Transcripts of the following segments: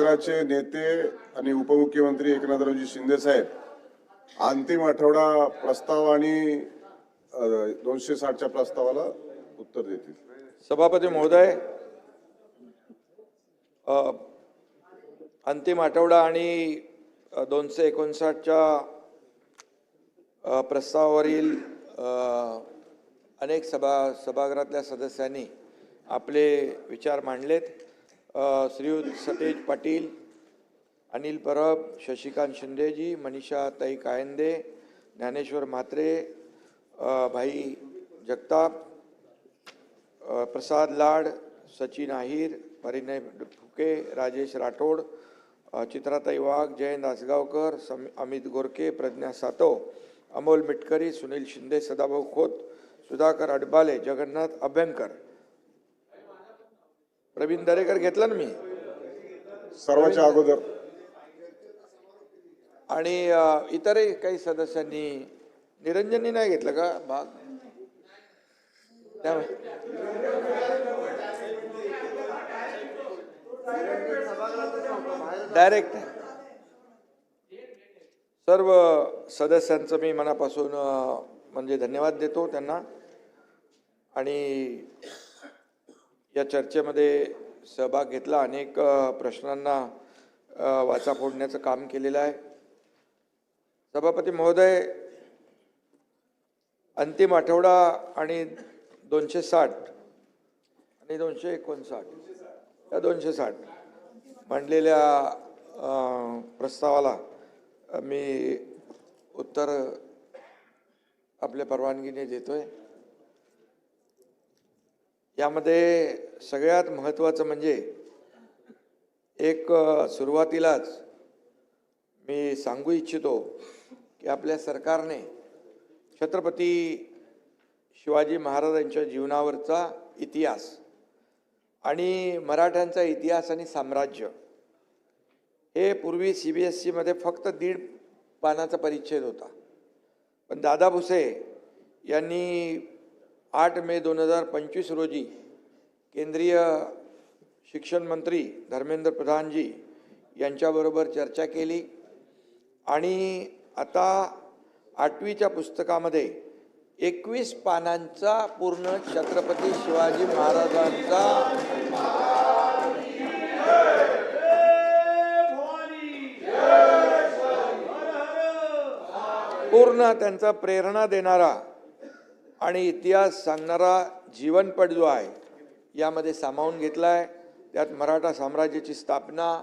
केंद्राचे नेते आणि उपमुख्यमंत्री एकनाथरावजी शिंदे साहेब अंतिम आठवडा प्रस्ताव आणि 260च्या प्रस्तावाला उत्तर देतील. सभापती महोदय, अंतिम आठवडा आणि 259च्या प्रस्तावावरील अनेक सभागृहातल्या सदस्यांनी आपले विचार मांडलेत. श्रीयुत सतेज पाटील, अनिल परब, शशिकांत शिंदेजी, मनीषा ताई कायंदे, ज्ञानेश्वर म्हात्रे, भाई जगताप, प्रसाद लाड, सचिन आहिर, परिणय फुके, राजेश राठोड, चित्राताई वाघ, जयंत आसगावकर, अमित गोरके, प्रज्ञा सातव, अमोल मिटकरी, सुनील शिंदे, सदाभाऊ खोत, सुधाकर अडबाले, जगन्नाथ अभ्यंकर, प्रवीण दरेकर घेतलं ना मी सर्वांच्या अगोदर, आणि इतरही काही सदस्यांनी. निरंजननी नाही घेतलं का भाग? डायरेक्ट सर्व सदस्यांचं मी मनापासून म्हणजे धन्यवाद देतो त्यांना. आणि या चर्चेमध्ये सहभाग घेतला, अनेक प्रश्नांना वाचा फोडण्याचं काम केलेलं आहे. सभापती महोदय, अंतिम आठवडा आणि 260 आणि 259 या 260 मांडलेल्या प्रस्तावाला मी उत्तर आपल्या परवानगीने देतोय. यामध्ये सगळ्यात महत्त्वाचं म्हणजे एक सुरुवातीलाच मी सांगू इच्छितो की आपल्या सरकारने छत्रपती शिवाजी महाराजांच्या जीवनावरचा इतिहास आणि मराठ्यांचा इतिहास आणि साम्राज्य हे पूर्वी CBSE फक्त 1.5 पानाचा परिच्छेद होता. पण दादा भुसे यांनी 8 मे 2025 रोजी केंद्रीय शिक्षण मंत्री धर्मेंद्र प्रधानजी यांच्याबरोबर चर्चा केली आणि आता 8वीच्या पुस्तकामध्ये 21 पानांचा पूर्ण छत्रपती शिवाजी महाराजांचा पूर्ण त्यांचा प्रेरणा देणारा आणि इतिहास सांगणारा जीवनपट जो आहे यामध्ये सामावून घेतला आहे. त्यात मराठा साम्राज्याची स्थापना,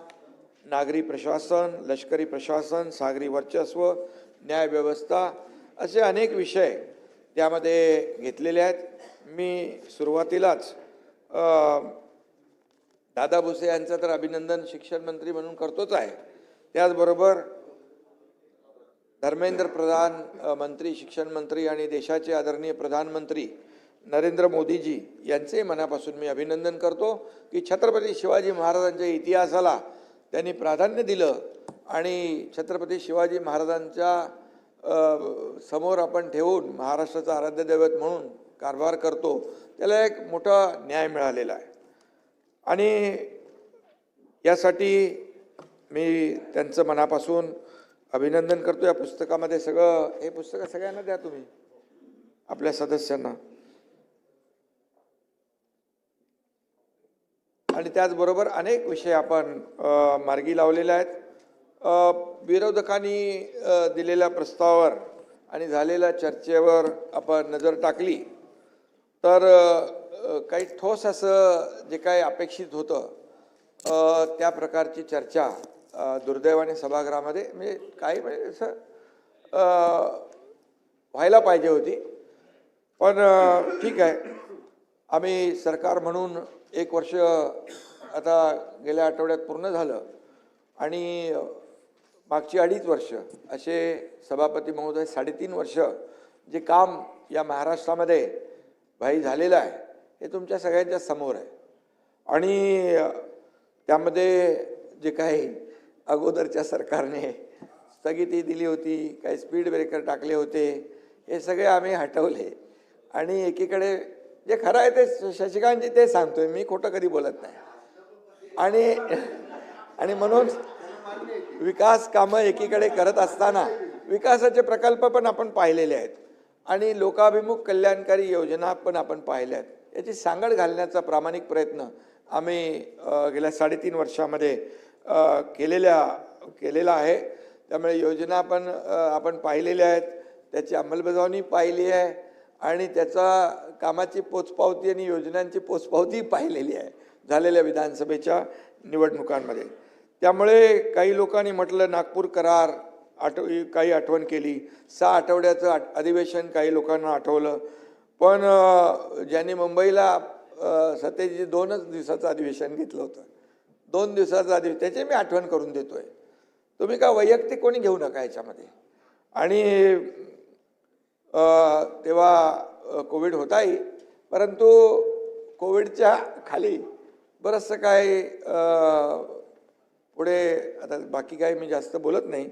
नागरी प्रशासन, लष्करी प्रशासन, सागरी वर्चस्व, न्यायव्यवस्था असे अनेक विषय त्यामध्ये घेतलेले आहेत. मी सुरुवातीलाच दादा भुसे यांचं तर अभिनंदन शिक्षण मंत्री म्हणून करतोच आहे, त्याचबरोबर धर्मेंद्र प्रधान मंत्री, शिक्षण मंत्री आणि देशाचे आदरणीय प्रधानमंत्री नरेंद्र मोदीजी यांचे मनापासून मी अभिनंदन करतो की छत्रपती शिवाजी महाराजांच्या इतिहासाला त्यांनी प्राधान्य दिलं आणि छत्रपती शिवाजी महाराजांच्या समोर आपण ठेवून महाराष्ट्राचा आराध्य दैवत म्हणून कारभार करतो, त्याला एक मोठा न्याय मिळालेला आहे. आणि यासाठी मी त्यांचं मनापासून अभिनंदन करतो. या पुस्तकामध्ये सगळं, हे पुस्तक सगळ्यांना द्या तुम्ही, आपल्या सदस्यांना. आणि त्याचबरोबर अनेक विषय आपण मार्गी लावलेले आहेत. विरोधकांनी दिलेल्या प्रस्तावावर आणि झालेल्या चर्चेवर आपण नजर टाकली तर काही ठोस असं जे काही अपेक्षित होतं त्या प्रकारची चर्चा दुर्दैवाने सभागृहामध्ये म्हणजे काही म्हणजे असं व्हायला पाहिजे होती. पण ठीक आहे, आम्ही सरकार म्हणून 1 वर्ष आता गेल्या आठवड्यात पूर्ण झालं आणि मागची 2.5 वर्ष असे सभापती महोदय 3.5 वर्ष जे काम या महाराष्ट्रामध्ये भाई झालेलं आहे हे तुमच्या सगळ्यांच्या समोर आहे. आणि त्यामध्ये जे काही अगोदरच्या सरकारने स्थगिती दिली होती, काही स्पीड ब्रेकर टाकले होते, हे सगळे आम्ही हटवले. आणि एकीकडे जे खरं आहे ते शशिकांतजी ते सांगतोय, मी खोटं कधी बोलत नाही. आणि आणि म्हणून विकास कामं एकीकडे करत असताना विकासाचे प्रकल्प पण आपण पाहिलेले आहेत आणि लोकाभिमुख कल्याणकारी योजना पण आपण पाहिल्या आहेत. याची सांगड घालण्याचा प्रामाणिक प्रयत्न आम्ही गेल्या 3.5 वर्षामध्ये केलेला आहे. त्यामुळे योजना पण आपण पाहिलेल्या आहेत, त्याची अंमलबजावणी पाहिली आहे आणि त्याचा कामाची पोचपावती आणि योजनांची पोचपावती पाहिलेली आहे झालेल्या विधानसभेच्या निवडणुकांमध्ये. त्यामुळे काही लोकांनी म्हटलं नागपूर करार काही आठवण केली, 6 आठवड्याचं अधिवेशन काही लोकांना आठवलं. पण ज्यांनी मुंबईला सत्तेची 2च दिवसाचं अधिवेशन घेतलं होतं, 2 दिवसाचं अधिवेशन, त्याची मी आठवण करून देतोय. तुम्ही का वैयक्तिक कोणी घेऊ नका याच्यामध्ये. आणि तेव्हा कोविड होताही, परंतु कोविडच्या खाली बरंचसं काय पुढे आता बाकी काही मी जास्त बोलत नाही,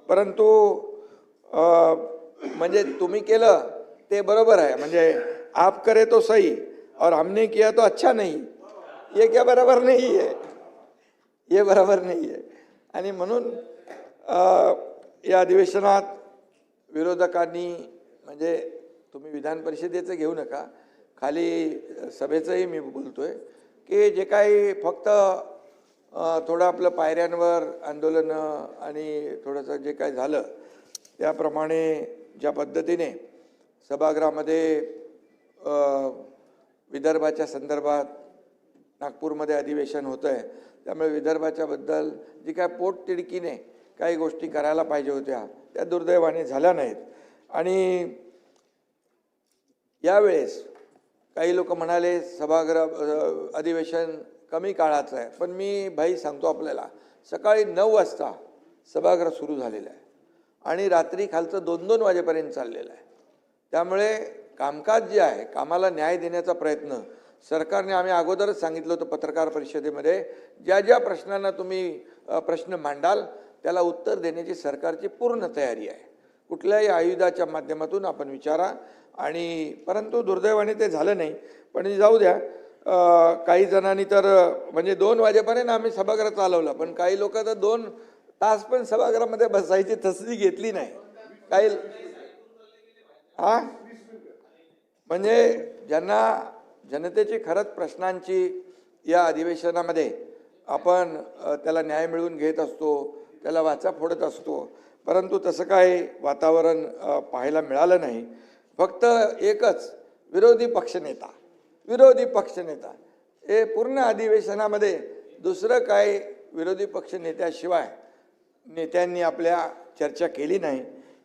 परंतु म्हणजे तुम्ही केलं ते बरोबर आहे. म्हणजे आप करे तो सही और हमने किया तो अच्छा नहीं, ये क्या बरोबर नहीं है, ये बरोबर नहीं आहे. आणि म्हणून या अधिवेशनात विरोधकांनी, म्हणजे तुम्ही विधान परिषदेचं घेऊ नका, खाली सभेचंही मी बोलतोय की जे काही फक्त थोडं आपलं पायऱ्यांवर आंदोलनं आणि थोडंसं जे काय झालं त्याप्रमाणे ज्या पद्धतीने सभागृहामध्ये विदर्भाच्या संदर्भात नागपूरमध्ये अधिवेशन होतं आहे, त्यामुळे विदर्भाच्या बद्दल जी काय पोटतिडकीने काही गोष्टी करायला पाहिजे होत्या त्या दुर्दैवाने झाल्या नाहीत. आणि यावेळेस काही लोक म्हणाले सभागृह अधिवेशन कमी काळाचं आहे, पण मी भाई सांगतो आपल्याला, सकाळी 9 वाजता सभागृह सुरू झालेलं आहे आणि रात्री खालचं 2-2 वाजेपर्यंत चाललेलं आहे. त्यामुळे कामकाज जे आहे, कामाला न्याय देण्याचा प्रयत्न सरकारने, आम्ही अगोदरच सांगितलं होतं पत्रकार परिषदेमध्ये, ज्या ज्या प्रश्नांना तुम्ही प्रश्न मांडाल त्याला उत्तर देण्याची सरकारची पूर्ण तयारी आहे. कुठल्याही आयुधाच्या माध्यमातून आपण विचारा. आणि परंतु दुर्दैवाने ते झालं नाही. पण जाऊ द्या, काही जणांनी तर म्हणजे 2 वाजेपर्यंत आम्ही सभागृह चालवलं, पण काही लोक तर 2 तास पण सभागृहामध्ये बसायची तसदी घेतली नाही. काही म्हणजे ज्यांना जनतेची खरंच प्रश्नांची या अधिवेशनामध्ये आपण त्याला न्याय मिळवून घेत असतो, त्याला वाचा फोडत असतो, परंतु तसं काय वातावरण पाहायला मिळालं नाही. फक्त एकच विरोधी पक्षनेता हे पूर्ण अधिवेशनामध्ये दुसरं काय विरोधी पक्षनेत्याशिवाय नेत्यांनी आपल्या चर्चा केली नाही.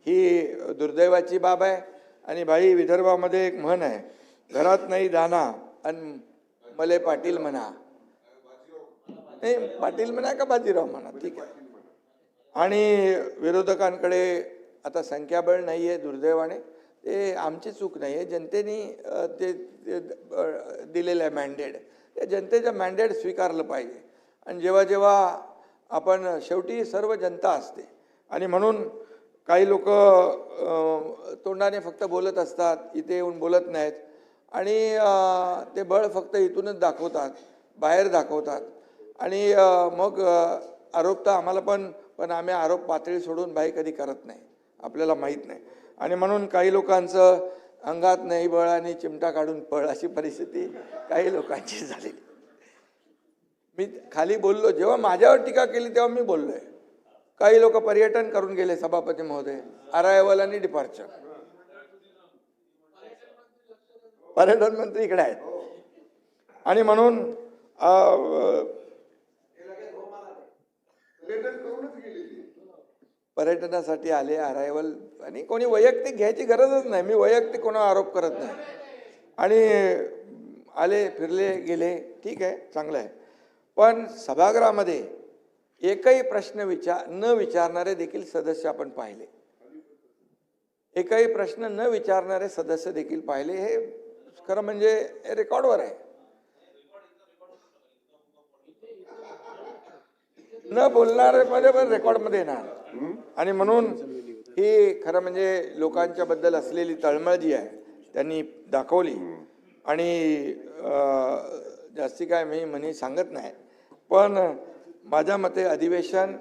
ही दुर्दैवाची बाब आहे. आणि भाई, विदर्भामध्ये एक म्हण आहे, घरात नाही दाना आणि मले पाटील म्हणा, नाही पाटील म्हणा का बाजीराव म्हणा, ठीक आहे. आणि विरोधकांकडे आता संख्याबळ नाही आहे दुर्दैवाने. ते आमची चूक नाही आहे, जनतेने ते दिलेलं आहे मॅन्डेट, त्या जनतेचं मॅन्डेट स्वीकारलं पाहिजे. आणि जेव्हा जेव्हा आपण, शेवटी सर्व जनता असते आणि म्हणून काही लोक तोंडाने फक्त बोलत असतात, इथे येऊन बोलत नाहीत आणि ते बळ फक्त इथूनच दाखवतात, बाहेर दाखवतात. आणि मग आरोप तर आम्हाला पण आम्ही आरोप पातळी सोडून बाई कधी करत नाही, आपल्याला माहीत नाही. आणि म्हणून काही लोकांचं अंगात नाही बळ आणि चिमटा काढून पळ अशी परिस्थिती काही लोकांची झालेली. मी खाली बोललो, जेव्हा माझ्यावर टीका केली तेव्हा मी बोललोय. काही लोक पर्यटन करून गेले, सभापती महोदय, अरायवल आणि डिपार्चर. पर्यटन मंत्री इकडे आहेत. आणि म्हणून पर्यटनासाठी आले अरायवल, आणि कोणी वैयक्तिक घ्यायची गरजच नाही, मी वैयक्तिक कोणावर आरोप करत नाही. आणि आले, फिरले, गेले, ठीक आहे, चांगलं आहे. पण सभागृहामध्ये एकही प्रश्न न विचारणारे देखील सदस्य आपण पाहिले, एकही प्रश्न न विचारणारे सदस्य देखील पाहिले. हे खरं म्हणजे रेकॉर्डवर आहे. न बोलणारे मध्ये पण रेकॉर्डमध्ये येणार. आणि म्हणून ही खरं म्हणजे लोकांच्या बद्दल असलेली तळमळ जी आहे त्यांनी दाखवली. आणि जास्ती काय मी म्हणे सांगत नाही, पण माझ्या मते अधिवेशन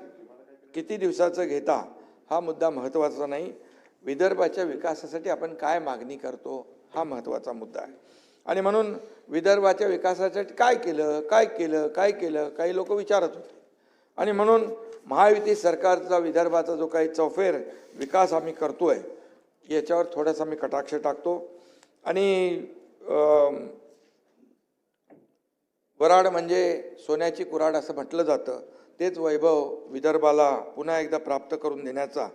किती दिवसाचं घेता हा मुद्दा महत्त्वाचा नाही, विदर्भाच्या विकासासाठी आपण काय मागणी करतो हा महत्त्वाचा मुद्दा आहे. आणि म्हणून विदर्भाच्या विकासासाठी काय केलं काही लोक विचारत होते. आणि म्हणून महायुती सरकारचा विदर्भाचा जो काही चौफेर विकास आम्ही करतोय याच्यावर थोडासा मी कटाक्ष टाकतो. आणि वराड म्हणजे सोन्याची कुऱ्हाड असं म्हटलं जातं, तेच वैभव विदर्भाला पुन्हा एकदा प्राप्त करून देण्याचा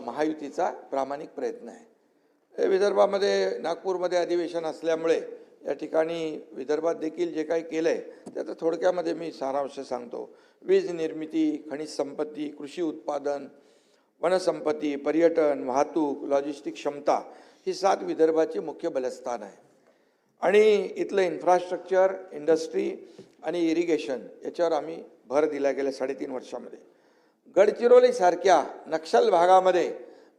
महायुतीचा प्रामाणिक प्रयत्न आहे. विदर्भामध्ये नागपूरमध्ये अधिवेशन असल्यामुळे या ठिकाणी विदर्भात देखील जे काही केलं आहे त्याचं थोडक्यामध्ये मी सारांश सांगतो. वीज निर्मिती, खनिज संपत्ती, कृषी उत्पादन, वनसंपत्ती, पर्यटन, वाहतूक, लॉजिस्टिक क्षमता ही 7 विदर्भाची मुख्य बलस्थान आहे. आणि इथलं इन्फ्रास्ट्रक्चर, इंडस्ट्री आणि इरिगेशन याच्यावर आम्ही भर दिला गेल्या 3.5 वर्षामध्ये. गडचिरोलीसारख्या नक्षल भागामध्ये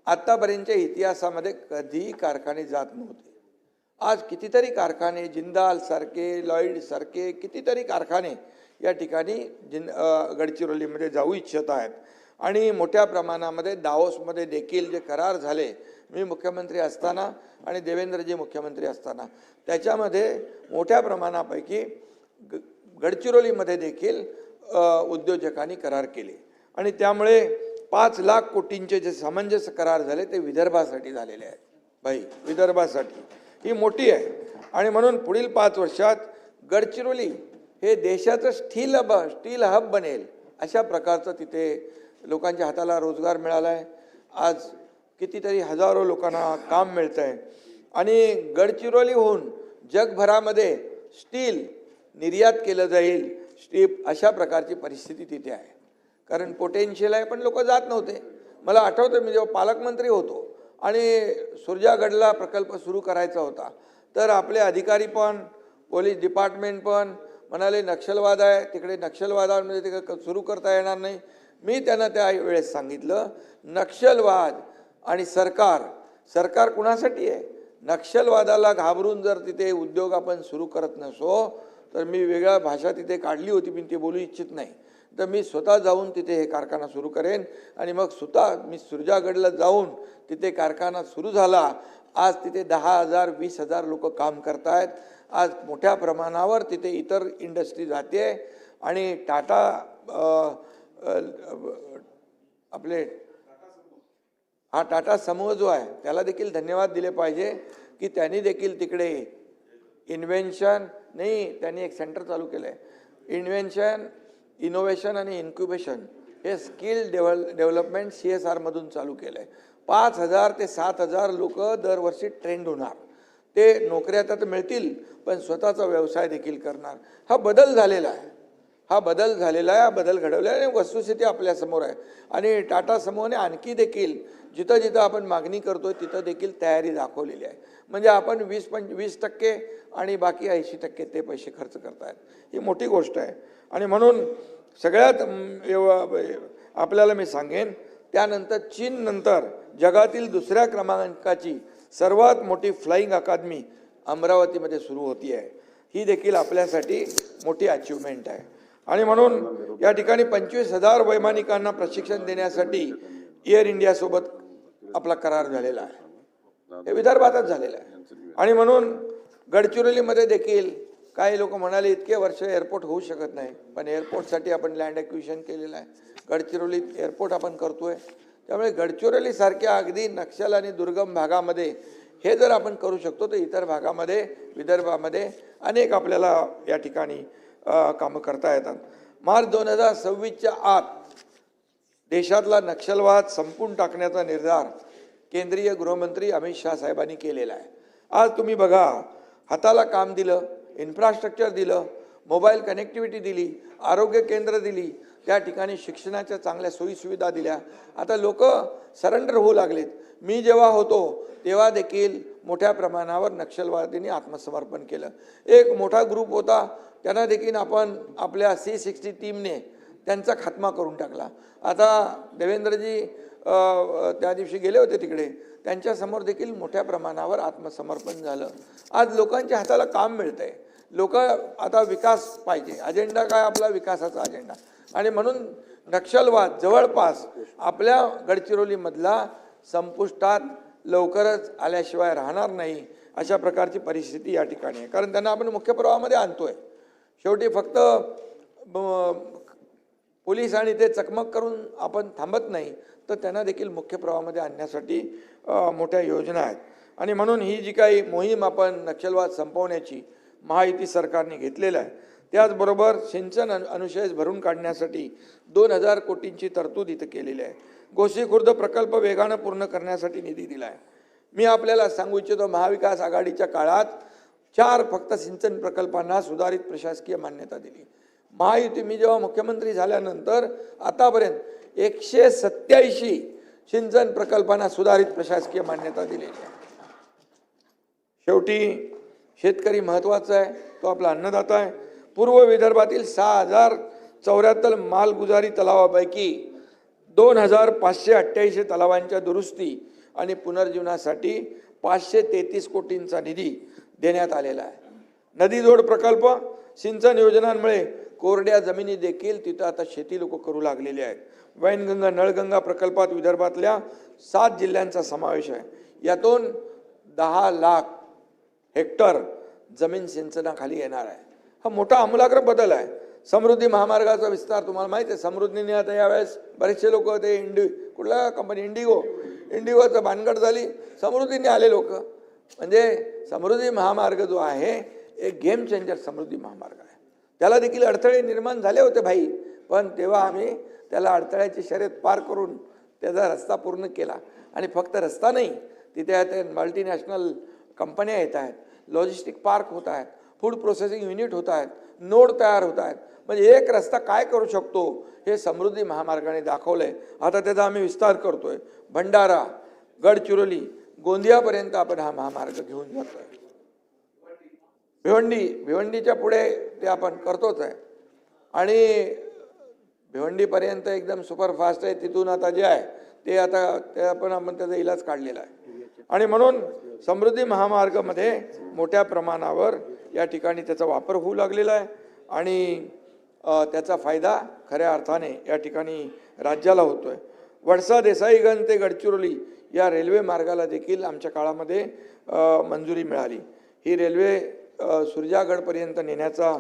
आत्तापर्यंतच्या इतिहासामध्ये कधीही कारखाने जात नव्हते. आज कितीतरी कारखाने, जिंदाल सारखे, लॉईड सारखे कितीतरी कारखाने या ठिकाणी गडचिरोलीमध्ये जाऊ इच्छित आहेत. आणि मोठ्या प्रमाणामध्ये दावोसमध्ये देखील जे करार झाले मी मुख्यमंत्री असताना आणि देवेंद्रजी मुख्यमंत्री असताना, त्याच्यामध्ये मोठ्या प्रमाणापैकी गडचिरोलीमध्ये देखील उद्योजकांनी करार केले. आणि त्यामुळे 5 लाख कोटींचे जे सामंजस्य करार झाले ते विदर्भासाठी झालेले आहेत. भाई, विदर्भासाठी ही मोठी आहे. आणि म्हणून पुढील 5 वर्षात गडचिरोली हे देशाचं स्टील हब बनेल अशा प्रकारचं तिथे लोकांच्या हाताला रोजगार मिळाला आहे. आज कितीतरी हजारो लोकांना काम मिळतं आहे. आणि गडचिरोलीहून जगभरामध्ये स्टील निर्यात केलं जाईल, अशा प्रकारची परिस्थिती तिथे आहे. कारण पोटेन्शियल आहे पण लोक जात नव्हते. मला आठवतं मी जेव्हा पालकमंत्री होतो आणि सुरजागडला प्रकल्प सुरू करायचा होता तर आपले अधिकारी पण, पोलीस डिपार्टमेंट पण म्हणाले नक्षलवाद आहे तिकडे, नक्षलवादामध्ये तिकडे सुरू करता येणार नाही. मी त्यांना त्या वेळेस सांगितलं, नक्षलवाद आणि सरकार कुणासाठी आहे? नक्षलवादाला घाबरून जर तिथे उद्योग आपण सुरू करत नसो तर मी वेगळा भाषा तिथे काढली होती, मी ते बोलू इच्छित नाही. तर मी स्वतः जाऊन तिथे हे कारखाना सुरू करेन. आणि मग स्वतः मी सुरजागडला जाऊन तिथे कारखाना सुरू झाला. आज तिथे 10,000 20,000 लोक काम करतायत. आज मोठ्या प्रमाणावर तिथे इतर इंडस्ट्री जाते. आणि टाटा आपले टाटा समूह जो आहे त्याला देखील धन्यवाद दिले पाहिजे की त्यांनी देखील तिकडे इन्व्हेन्शन त्यांनी एक सेंटर चालू केलं आहे. इन्व्हेन्शन, इनोव्हेशन आणि इन्क्युबेशन हे स्किल डेव्हलपमेंट CSR मधून चालू केलं आहे. 5,000 ते 7,000 लोक दरवर्षी ट्रेंड होणार. ते नोकऱ्या तर मिळतील पण स्वतःचा व्यवसाय देखील करणार. हा बदल झालेला आहे. हा बदल घडवला आहे आणि वस्तुस्थिती आपल्यासमोर आहे. आणि टाटा समूहाने आणखी देखील जिथं जिथं आपण मागणी करतोय तिथं देखील तयारी दाखवलेली आहे. म्हणजे आपण 20% आणि बाकी 80% ते पैसे खर्च करतायत. ही मोठी गोष्ट आहे. आणि म्हणून सगळ्यात आपल्याला मी सांगेन, त्यानंतर चीन नंतर जगातील 2ऱ्या क्रमांकाची सर्वात मोठी फ्लाइंग अकादमी अमरावतीमध्ये सुरू होती आहे. ही देखील आपल्यासाठी मोठी अचिव्हमेंट आहे. आणि म्हणून या ठिकाणी 25,000 वैमानिकांना प्रशिक्षण देण्यासाठी एअर इंडियासोबत आपला करार झालेला आहे. हे विदर्भातच झालेलं आहे. आणि म्हणून गडचिरोलीमध्ये देखील काही लोक म्हणाले इतके वर्ष एअरपोर्ट होऊ शकत नाही, पण एअरपोर्टसाठी आपण लँड ॲक्विजिशन केलेलं आहे. गडचिरोलीत एअरपोर्ट आपण करतोय. त्यामुळे गडचिरोलीसारख्या अगदी नक्षल आणि दुर्गम भागामध्ये हे जर आपण करू शकतो तर इतर भागामध्ये, विदर्भामध्ये अनेक आपल्याला या ठिकाणी कामं करता येतात. मार्च 2026च्या आत देशातला नक्षलवाद संपून टाकण्याचा निर्धार केंद्रीय गृहमंत्री अमित शाह साहेबांनी केलेला आहे. आज तुम्ही बघा, हाताला काम दिलं, इन्फ्रास्ट्रक्चर दिलं, मोबाईल कनेक्टिव्हिटी दिली, आरोग्य केंद्र दिली, त्या ठिकाणी शिक्षणाच्या चांगल्या सोयीसुविधा दिल्या. आता लोक सरेंडर होऊ लागलेत. मी जेव्हा होतो तेव्हा देखील मोठ्या प्रमाणावर नक्षलवादींनी आत्मसमर्पण केलं. एक मोठा ग्रुप होता, त्यांना देखील आपण आपल्या C60 टीमने त्यांचा खात्मा करून टाकला. आता देवेंद्रजी त्या दिवशी गेले होते तिकडे, त्यांच्यासमोर देखील मोठ्या प्रमाणावर आत्मसमर्पण झालं. आज लोकांच्या हाताला काम मिळतंय. लोक आता विकास पाहिजे, अजेंडा काय आपला विकासाचा अजेंडा. आणि म्हणून नक्षलवाद जवळपास आपल्या गडचिरोलीमधला संपुष्टात लवकरच आल्याशिवाय राहणार नाही, अशा प्रकारची परिस्थिती या ठिकाणी आहे. कारण त्यांना आपण मुख्य प्रवाहामध्ये आणतोय. शेवटी फक्त पोलीस आणि ते चकमक करून आपण थांबत नाही, तर त्यांना देखील मुख्य प्रवाहामध्ये आणण्यासाठी मोठ्या योजना आहेत. आणि म्हणून ही जी काही मोहीम आपण नक्षलवाद संपवण्याची महायुती सरकारने घेतलेलं आहे, त्याचबरोबर सिंचन अनुशेष भरून काढण्यासाठी 2000 कोटींची तरतूद इथं केलेली आहे. गोसी खुर्द प्रकल्प वेगानं पूर्ण करण्यासाठी निधी दिला आहे. मी आपल्याला सांगू इच्छितो, महाविकास आघाडीच्या काळात 4 फक्त सिंचन प्रकल्पांना सुधारित प्रशासकीय मान्यता दिली. महायुती मी जेव्हा मुख्यमंत्री झाल्यानंतर आतापर्यंत 187 सिंचन प्रकल्पांना सुधारित प्रशासकीय मान्यता दिलेली आहे. शेवटी शेतकरी महत्त्वाचा आहे, तो आपला अन्नदाता आहे. पूर्व विदर्भातील 6074 मालगुजारी तलावापैकी 2588 तलावांच्या दुरुस्ती आणि पुनर्जीवनासाठी 533 कोटींचा निधी देण्यात आलेला आहे. नदीजोड प्रकल्प, सिंचन योजनांमुळे कोरड्या जमिनी देखील तिथं आता शेती लोक करू लागलेली आहेत. वैनगंगा नळगंगा प्रकल्पात विदर्भातल्या 7 जिल्ह्यांचा समावेश आहे. यातून 10 लाख हेक्टर जमीन सिंचनाखाली येणार आहे. हा मोठा आमूलाग्र बदल आहे. समृद्धी महामार्गाचा विस्तार तुम्हाला माहिती आहे. समृद्धीने आता यावेळेस बरेचसे लोक ते कुठल्या कंपनी इंडिगोचं भानगड झाली, समृद्धीने आले लोक. म्हणजे समृद्धी महामार्ग जो आहे एक गेम चेंजर समृद्धी महामार्ग आहे. त्याला देखील अडथळे निर्माण झाले होते भाई, पण तेव्हा आम्ही त्याला अडथळ्याची शर्यत पार करून त्याचा रस्ता पूर्ण केला. आणि फक्त रस्ता नाही, तिथे मल्टीनॅशनल कंपन्या येत आहेत, लॉजिस्टिक पार्क होत आहेत, फूड प्रोसेसिंग युनिट होत आहेत, नोड तयार होत आहेत. म्हणजे एक रस्ता काय करू शकतो हे समृद्धी महामार्गाने दाखवलंय. आता त्याचा आम्ही विस्तार करतोय. भंडारा, गडचिरोली, गोंदियापर्यंत आपण हा महामार्ग घेऊन जातोय. भिवंडीच्या पुढे ते आपण करतोच आहे. आणि भिवंडीपर्यंत एकदम सुपरफास्ट आहे. तिथून आता जे आहे ते आपण त्याचा इलाज काढलेला आहे. आणि म्हणून समृद्धी महामार्गामध्ये मोठ्या प्रमाणावर या ठिकाणी त्याचा वापर होऊ लागलेला आहे. आणि त्याचा फायदा खऱ्या अर्थाने या ठिकाणी राज्याला होतोय. वडसा देसाईगंज ते गडचिरोली या रेल्वे मार्गाला देखील आमच्या काळामध्ये मंजुरी मिळाली. ही रेल्वे सुरजागडपर्यंत नेण्याचा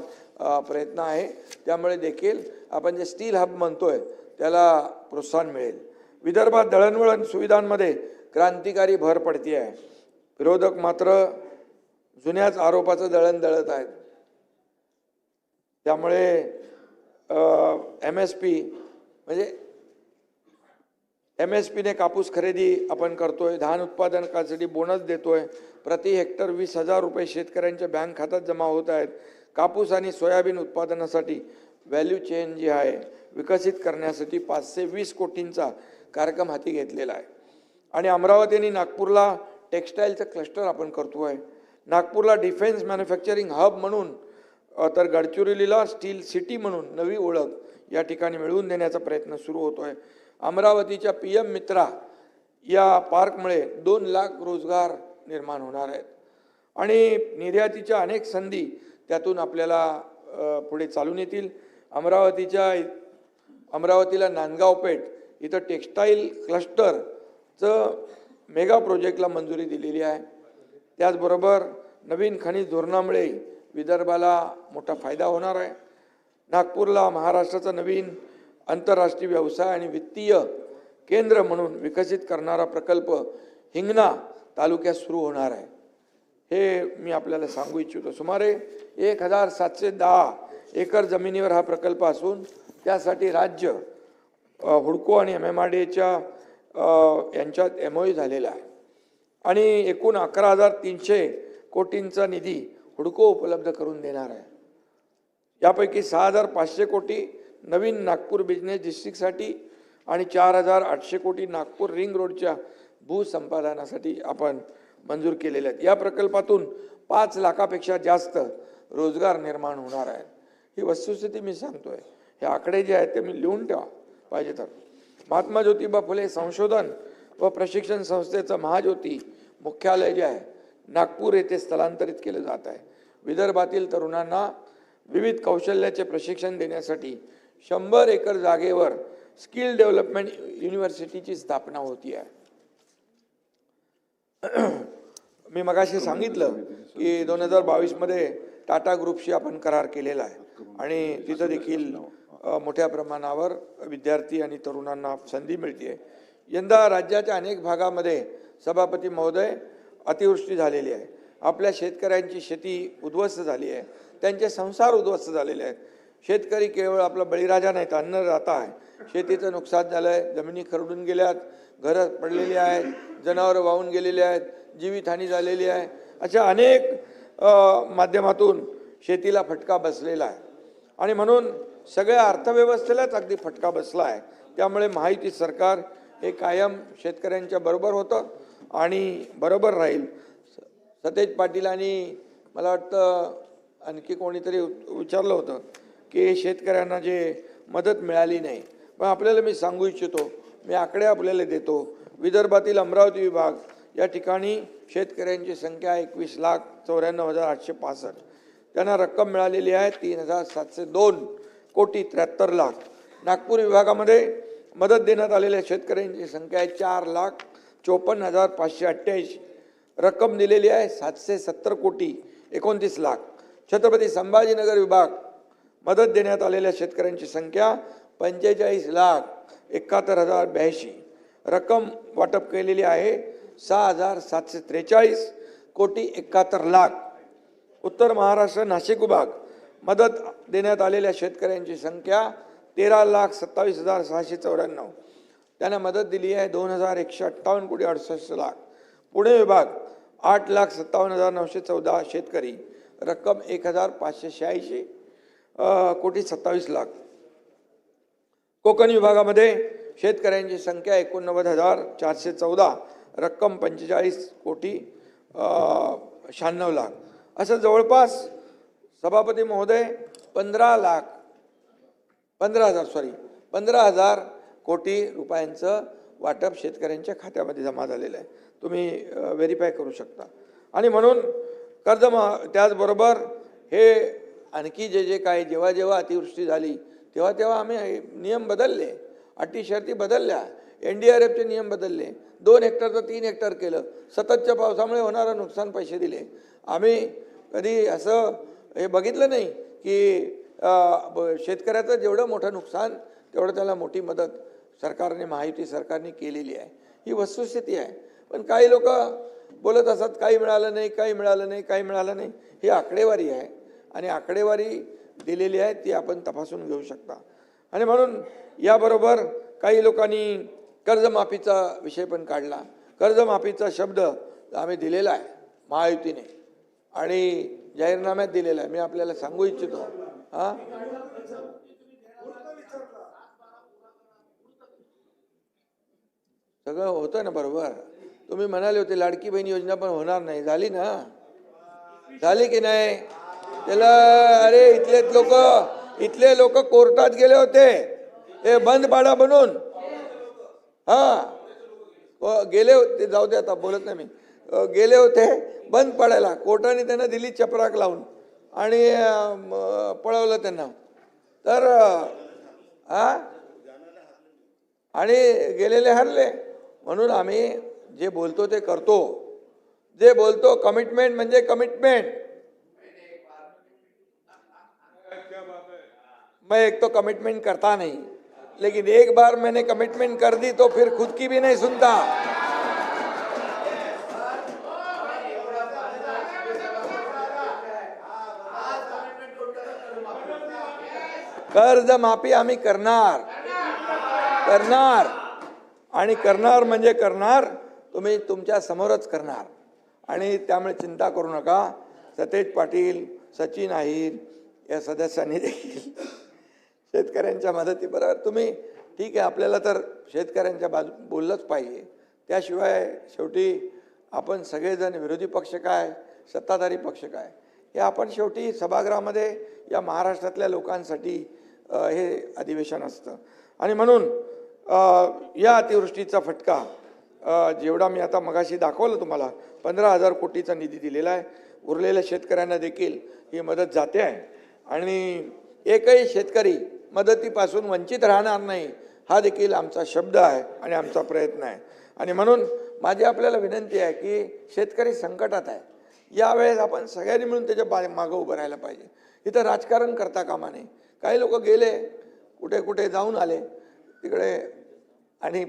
प्रयत्न आहे. त्यामुळे देखील आपण जे स्टील हब म्हणतोय त्याला प्रोत्साहन मिळेल. विदर्भात दळणवळण सुविधांमध्ये क्रांतिकारी भर पडती आहे. विरोधक मात्र जुन्याच आरोपाचं दळण दळत आहेत. त्यामुळे MSP म्हणजे MSPने कापूस खरेदी आपण करतोय, धान उत्पादनासाठी बोनस देतोय, प्रति हेक्टर 20,000 रुपये शेतकऱ्यांच्या बँक खात्यात जमा होत आहेत. कापूस आणि सोयाबीन उत्पादनासाठी व्हॅल्यू चेन जी आहे विकसित करण्यासाठी 520 कोटींचा कार्यक्रम हाती घेतलेला आहे. आणि अमरावती आणि नागपूरला टेक्स्टाईलचं क्लस्टर आपण करतोय. नागपूरला डिफेन्स मॅन्युफॅक्चरिंग हब म्हणून, तर गडचिरोलीला स्टील सिटी म्हणून नवी ओळख या ठिकाणी मिळवून देण्याचा प्रयत्न सुरू होतोय. अमरावतीच्या PM मित्रा या पार्कमुळे 2 लाख रोजगार निर्माण होणार आहेत. आणि निर्यातीच्या अनेक संधी त्यातून आपल्याला पुढे चालून येतील. अमरावतीला नांदगाव पेठ इथं टेक्स्टाईल क्लस्टरचं मेगा प्रोजेक्टला मंजुरी दिलेली आहे. त्याचबरोबर नवीन खनिज धोरणामुळे विदर्भाला मोठा फायदा होणार आहे. नागपूरला महाराष्ट्राचा नवीन आंतरराष्ट्रीय व्यवसाय आणि वित्तीय केंद्र म्हणून विकसित करणारा प्रकल्प हिंगणा तालुक्यात सुरू होणार आहे. हे मी आपल्याला सांगू इच्छितो. सुमारे 1710 एकर जमिनीवर हा प्रकल्प असून त्यासाठी राज्य, हुडको आणि MMRDAच्या यांच्यात MOU झालेला आहे. आणि एकूण 11,300 कोटींचा निधी हुडको उपलब्ध करून देणार आहे. यापैकी 6,500 कोटी नवीन नागपूर बिझनेस डिस्ट्रिक्टसाठी आणि 4,800 कोटी नागपूर रिंग रोडच्या भूसंपादनासाठी आपण मंजूर केलेले आहेत. या प्रकल्पातून 5 लाखापेक्षा जास्त रोजगार निर्माण होणार आहेत. ही वस्तुस्थिती मी सांगतोय. हे आकडे जे आहेत ते मी लिहून ठेवा पाहिजे तर. महात्मा ज्योतिबा फुले संशोधन व प्रशिक्षण संस्थेचं महाज्योती मुख्यालय जे आहे नागपूर येथे स्थलांतरित केलं जात आहे. विदर्भातील तरुणांना विविध कौशल्याचे प्रशिक्षण देण्यासाठी 100 एकर जागेवर स्किल डेव्हलपमेंट युनिव्हर्सिटीची स्थापना होती आहे. मी मगाशी सांगितलं की 2022 मध्ये टाटा ग्रुपशी आपण करार केलेला आहे आणि तिथं देखील मोठ्या प्रमाणावर विद्यार्थी आणि तरुणांना संधी मिळते. यंदा राज्याच्या अनेक भागामध्ये सभापती महोदय अतिवृष्टी झालेली आहे. आपल्या शेतकऱ्यांची शेती उद्ध्वस्त झाली आहे, त्यांचे संसार उद्ध्वस्त झालेले आहेत. शेतकरी केवळ आपला बळीराजा नाही तर अन्नदाता आहे. शेतीचं नुकसान झालं आहे, जमिनी खरडून गेल्यात, घरं पडलेली आहेत, जनावरं वाहून गेलेली आहेत, जीवितहानी झालेली आहे. अशा अनेक माध्यमातून शेतीला फटका बसलेला आहे आणि म्हणून सगळ्या अर्थव्यवस्थेलाच अगदी फटका बसला आहे. त्यामुळे महायुती सरकार हे कायम शेतकऱ्यांच्या बरोबर होतं आणि बरोबर राहील. सतेज पाटील आणि मला वाटतं आणखी कोणीतरी विचारलं होतं की शेतकऱ्यांना जे मदत मिळाली नाही, पण आपल्याला मी सांगू इच्छितो, मी आकडे आपल्याला देतो. विदर्भातील अमरावती विभाग या ठिकाणी शेतकऱ्यांची संख्या 21,94,865. त्यांना रक्कम मिळालेली आहे 3,702,73,00,000. नागपूर विभागामध्ये मदत देण्यात आलेल्या शेतकऱ्यांची संख्या आहे 4,54,588. रक्कम दिलेली आहे 770,29,00,000. छत्रपती संभाजीनगर विभाग मदत देण्यात आलेल्या शेतकऱ्यांची संख्या 45,71,082. रक्कम वाटप केलेली आहे 6,743,71,00,000. उत्तर महाराष्ट्र नाशिक विभाग मदत देण्यात आलेल्या शेतकऱ्यांची संख्या 13,27,694. त्यांना मदत दिली आहे 2,158,68,00,000. पुणे विभाग 8,57,914 शेतकरी. रक्कम 1,586,27,00,000. कोकण विभागामध्ये शेतकऱ्यांची संख्या 89,414. रक्कम 45,96,00,000. असं जवळपास सभापती महोदय 15,000 कोटी रुपयांचं वाटप शेतकऱ्यांच्या खात्यामध्ये जमा झालेलं आहे. तुम्ही व्हेरीफाय करू शकता. आणि म्हणून त्याचबरोबर हे आणखी जे काही जेव्हा अतिवृष्टी झाली तेव्हा आम्ही नियम बदलले, अटी शर्ती बदलल्या, NDRFचे नियम बदलले, 2 हेक्टरचं 3 हेक्टर केलं. सततच्या पावसामुळे होणारं नुकसान पैसे दिले. आम्ही कधी असं हे बघितलं नाही की शेतकऱ्याचं जेवढं मोठं नुकसान तेवढं त्याला मोठी मदत सरकारने, महायुती सरकारने केलेली आहे. ही वस्तुस्थिती आहे. पण काही लोक बोलत असतात काही मिळालं नाही, काही मिळालं नाही, काही मिळालं नाही. ही आकडेवारी आहे आणि आकडेवारी दिलेली आहे ती आपण तपासून घेऊ शकता. आणि म्हणून याबरोबर काही लोकांनी कर्जमाफीचा विषय पण काढला. कर्जमाफीचा शब्द आम्ही दिलेला आहे महायुतीने आणि जाहीरनाम्यात दिलेला आहे. मी आपल्याला सांगू इच्छितो सगळं होतं ना बरोबर. तुम्ही म्हणाले होते लाडकी बहीण योजना पण होणार नाही, झाली ना? झाली की नाही? त्याला अरे इथले लोक कोर्टात गेले होते हे बंद पाडा बनून. गेले होते, जाऊ दे आता बोलत नाही मी. गेले होते बंद पाडायला, कोर्टाने त्यांना दिली चपराक लावून आणि पळवलं त्यांना. तर आणि गेलेले हरले. म्हणून आम्ही जे बोलतो ते करतो. जे बोलतो कमिटमेंट म्हणजे कमिटमेंट. मैं एक तो कमिटमेंट करता नहीं, लेकिन एक बार मैंने कमिटमेंट कर दी तो फिर खुद की भी नहीं सुनता. कर्ज माफी आम्ही करणार आणि करणार म्हणजे करणार. तुम्ही तुमच्या समोरच करणार आणि त्यामुळे चिंता करू नका. सतेज पाटील, सचिन अहिर या सदस्यांनी देखील शेतकऱ्यांच्या मदतीबरोबर तुम्ही ठीक आहे. आपल्याला तर शेतकऱ्यांच्या बाजू बोललंच पाहिजे. त्याशिवाय शेवटी आपण सगळेजण विरोधी पक्ष काय, सत्ताधारी पक्ष काय, हे आपण शेवटी सभागृहामध्ये या महाराष्ट्रातल्या लोकांसाठी हे अधिवेशन असतं. आणि म्हणून या अतिवृष्टीचा फटका जेवढा मी आता मगाशी दाखवलं तुम्हाला 15,000 कोटीचा निधी दिलेला आहे. उरलेल्या शेतकऱ्यांना देखील ही मदत जाते आहे आणि एकही शेतकरी मदतीपासून वंचित राहणार नाही, हा देखील आमचा शब्द आहे आणि आमचा प्रयत्न आहे. आणि म्हणून माझी आपल्याला विनंती आहे की शेतकरी संकटात आहे, यावेळेस आपण सगळ्यांनी मिळून त्याच्या मागं उभं राहायला पाहिजे. इथं राजकारण करता कामा नये. काही लोक गेले, कुठे कुठे जाऊन आले तिकडे आणि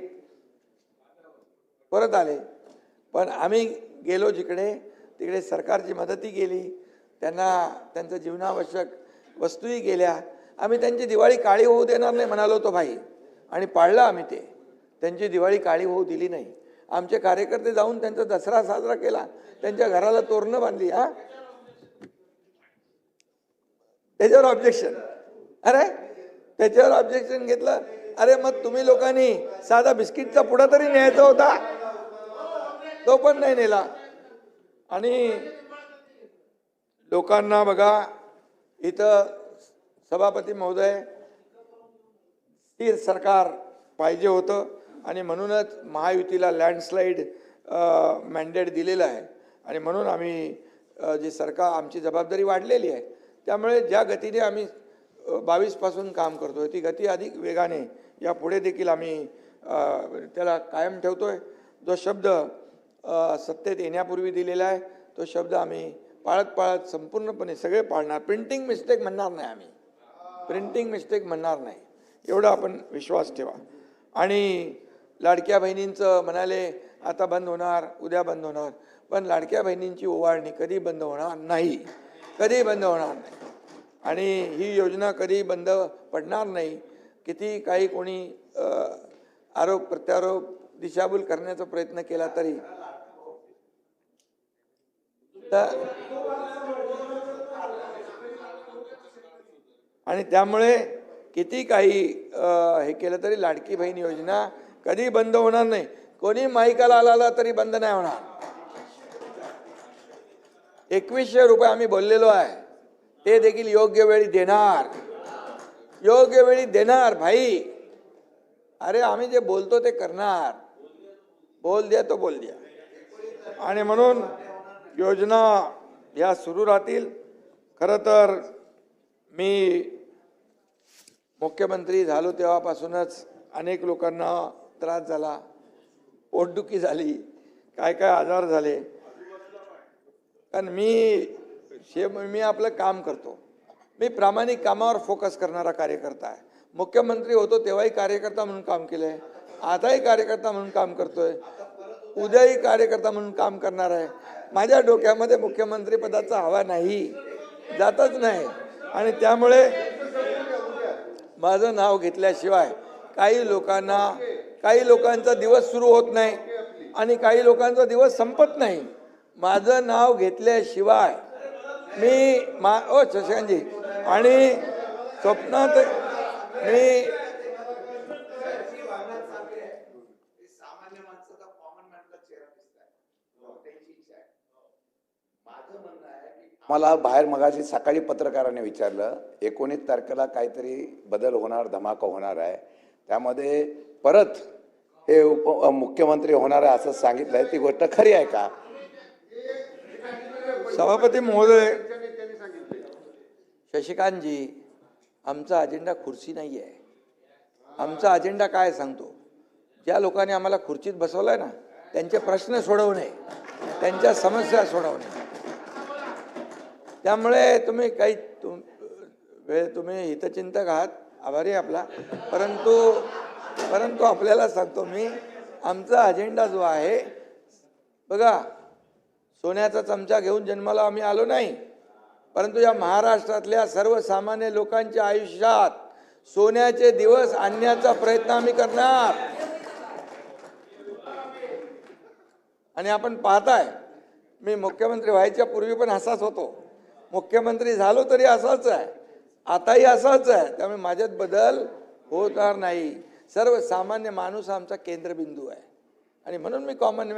परत आले, पण आम्ही गेलो जिकडे तिकडे सरकारची मदतही केली, त्यांना त्यांचं जीवनावश्यक वस्तूही गेल्या. आम्ही त्यांची दिवाळी काळी होऊ देणार नाही म्हणालो होतो भाई, आणि पाळलं आम्ही ते. त्यांची दिवाळी काळी होऊ दिली नाही. आमचे कार्यकर्ते जाऊन त्यांचा दसरा साजरा केला, त्यांच्या घराला तोरणं बांधली. त्याच्यावर ऑब्जेक्शन, अरे त्याच्यावर ऑब्जेक्शन घेतलं. अरे मग तुम्ही लोकांनी साधा बिस्किटचा पुडा तरी न्यायचा होता, तो पण नाही नेला. आणि लोकांना बघा, इथं सभापती महोदय स्थिर सरकार पाहिजे होतं आणि म्हणूनच महायुतीला लँडस्लाईड मॅन्डेट दिलेलं आहे. आणि म्हणून आम्ही जी सरकार, आमची जबाबदारी वाढलेली आहे, त्यामुळे ज्या गतीने आम्ही 22 पासून काम करतोय ती गती अधिक वेगाने यापुढे देखील आम्ही त्याला कायम ठेवतोय. जो शब्द सत्तेत येण्यापूर्वी दिलेला आहे तो शब्द आम्ही पाळत संपूर्णपणे सगळे पाळणार. प्रिंटिंग मिस्टेक म्हणणार नाही आम्ही, प्रिंटिंग मिस्टेक म्हणणार नाही, एवढा आपण विश्वास ठेवा. आणि लाडक्या बहिणींचं म्हणाले आता बंद होणार, उद्या बंद होणार, पण लाडक्या बहिणींची ओवाळणी कधी बंद होणार नाही, कधी बंद होणार नाही. आणि ही योजना कधी बंद पडणार नाही. किती काही कोणी आरोप प्रत्यारोप दिशाभूल करण्याचा प्रयत्न केला तरी आणि त्यामुळे किती काही हे केलं तरी लाडकी बहीण योजना कधी बंद होणार नाही. कोणी माईकाला आला तरी बंद नाही होणार. 2100 रुपये आम्ही बोललेलो आहे, ते देखील योग्य वेळी देणार, योग्य वेळी देणार भाई. अरे आम्ही जे बोलतो ते करणार, बोल द्या तो बोल द्या. आणि म्हणून योजना या सुरू राहतील. खरं तर मी मुख्यमंत्री झालो तेव्हापासूनच अनेक लोकांना त्रास झाला, पोटदुखी झाली, काय काय आजार झाले. कारण मी आपलं काम करतो, मी प्रामाणिक कामावर फोकस करणारा कार्यकर्ता आहे. मुख्यमंत्री होतो तेव्हाही कार्यकर्ता म्हणून काम केलंय, आताही कार्यकर्ता म्हणून काम करतोय, उद्याही कार्यकर्ता म्हणून काम करणार आहे. माझ्या डोक्यामध्ये मुख्यमंत्री पदाचा हवा नाही, जातच नाही. आणि त्यामुळे माझं नाव घेतल्याशिवाय काही लोकांचा दिवस सुरू होत नाही आणि काही लोकांचा दिवस संपत नाही. माझं नाव घेतल्याशिवाय शशांकजी आणि स्वप्नात मी मला बाहेर मगाशी सकाळी पत्रकाराने विचारलं 19 तारखेला काहीतरी बदल होणार, धमाका होणार आहे, त्यामध्ये परत हे मुख्यमंत्री होणार आहे असं सांगितलंय, ती गोष्ट खरी आहे का? सभापती महोदय, शशिकांतजी, आमचा अजेंडा खुर्ची नाही आहे. आमचा अजेंडा काय सांगतो, ज्या लोकांनी आम्हाला खुर्चीत बसवलंय ना त्यांचे प्रश्न सोडवणे, त्यांच्या समस्या सोडवणे. त्यामुळे तुम्ही तुम्ही हितचिंतक आहात, आभारी आपला. परंतु आपल्याला सांगतो मी, आमचा अजेंडा जो आहे बघा, सोन्याचा चमचा घेऊन जन्माला आम्ही आलो नाही, परंतु या महाराष्ट्रातल्या सर्वसामान्य लोकांच्या आयुष्यात सोन्याचे दिवस आणण्याचा प्रयत्न आम्ही करणार. आणि आपण पाहताय, मी मुख्यमंत्री व्हायच्या पूर्वी पण असाच होतो, मुख्यमंत्री झालो तरी असाच आहे, आताही असाच आहे. त्यामुळे माझ्यात बदल होणार नाही. सर्वसामान्य माणूस आमचा केंद्रबिंदू आहे. आणि म्हणून मी कॉमन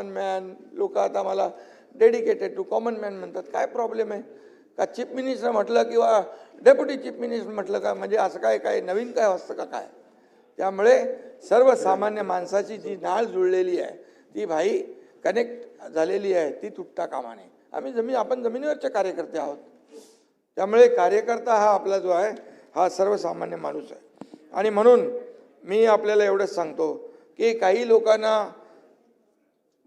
मॅन, लोक आता मला डेडिकेटेड टू कॉमन मॅन म्हणतात. काय प्रॉब्लेम आहे का? चीफ मिनिस्टर म्हटलं किंवा डेप्युटी चीफ मिनिस्टर म्हटलं का म्हणजे असं काय नवीन काय असतं का काय? त्यामुळे सर्वसामान्य माणसाची जी नाळ जुळलेली आहे ती भाई कनेक्ट झालेली आहे, ती तुटता कामा नये. आपण जमिनीवरचे कार्यकर्ते आहोत. त्यामुळे कार्यकर्ता हा आपला जो आहे हा सर्वसामान्य माणूस आहे. आणि म्हणून मी आपल्याला एवढंच सांगतो की काही लोकांना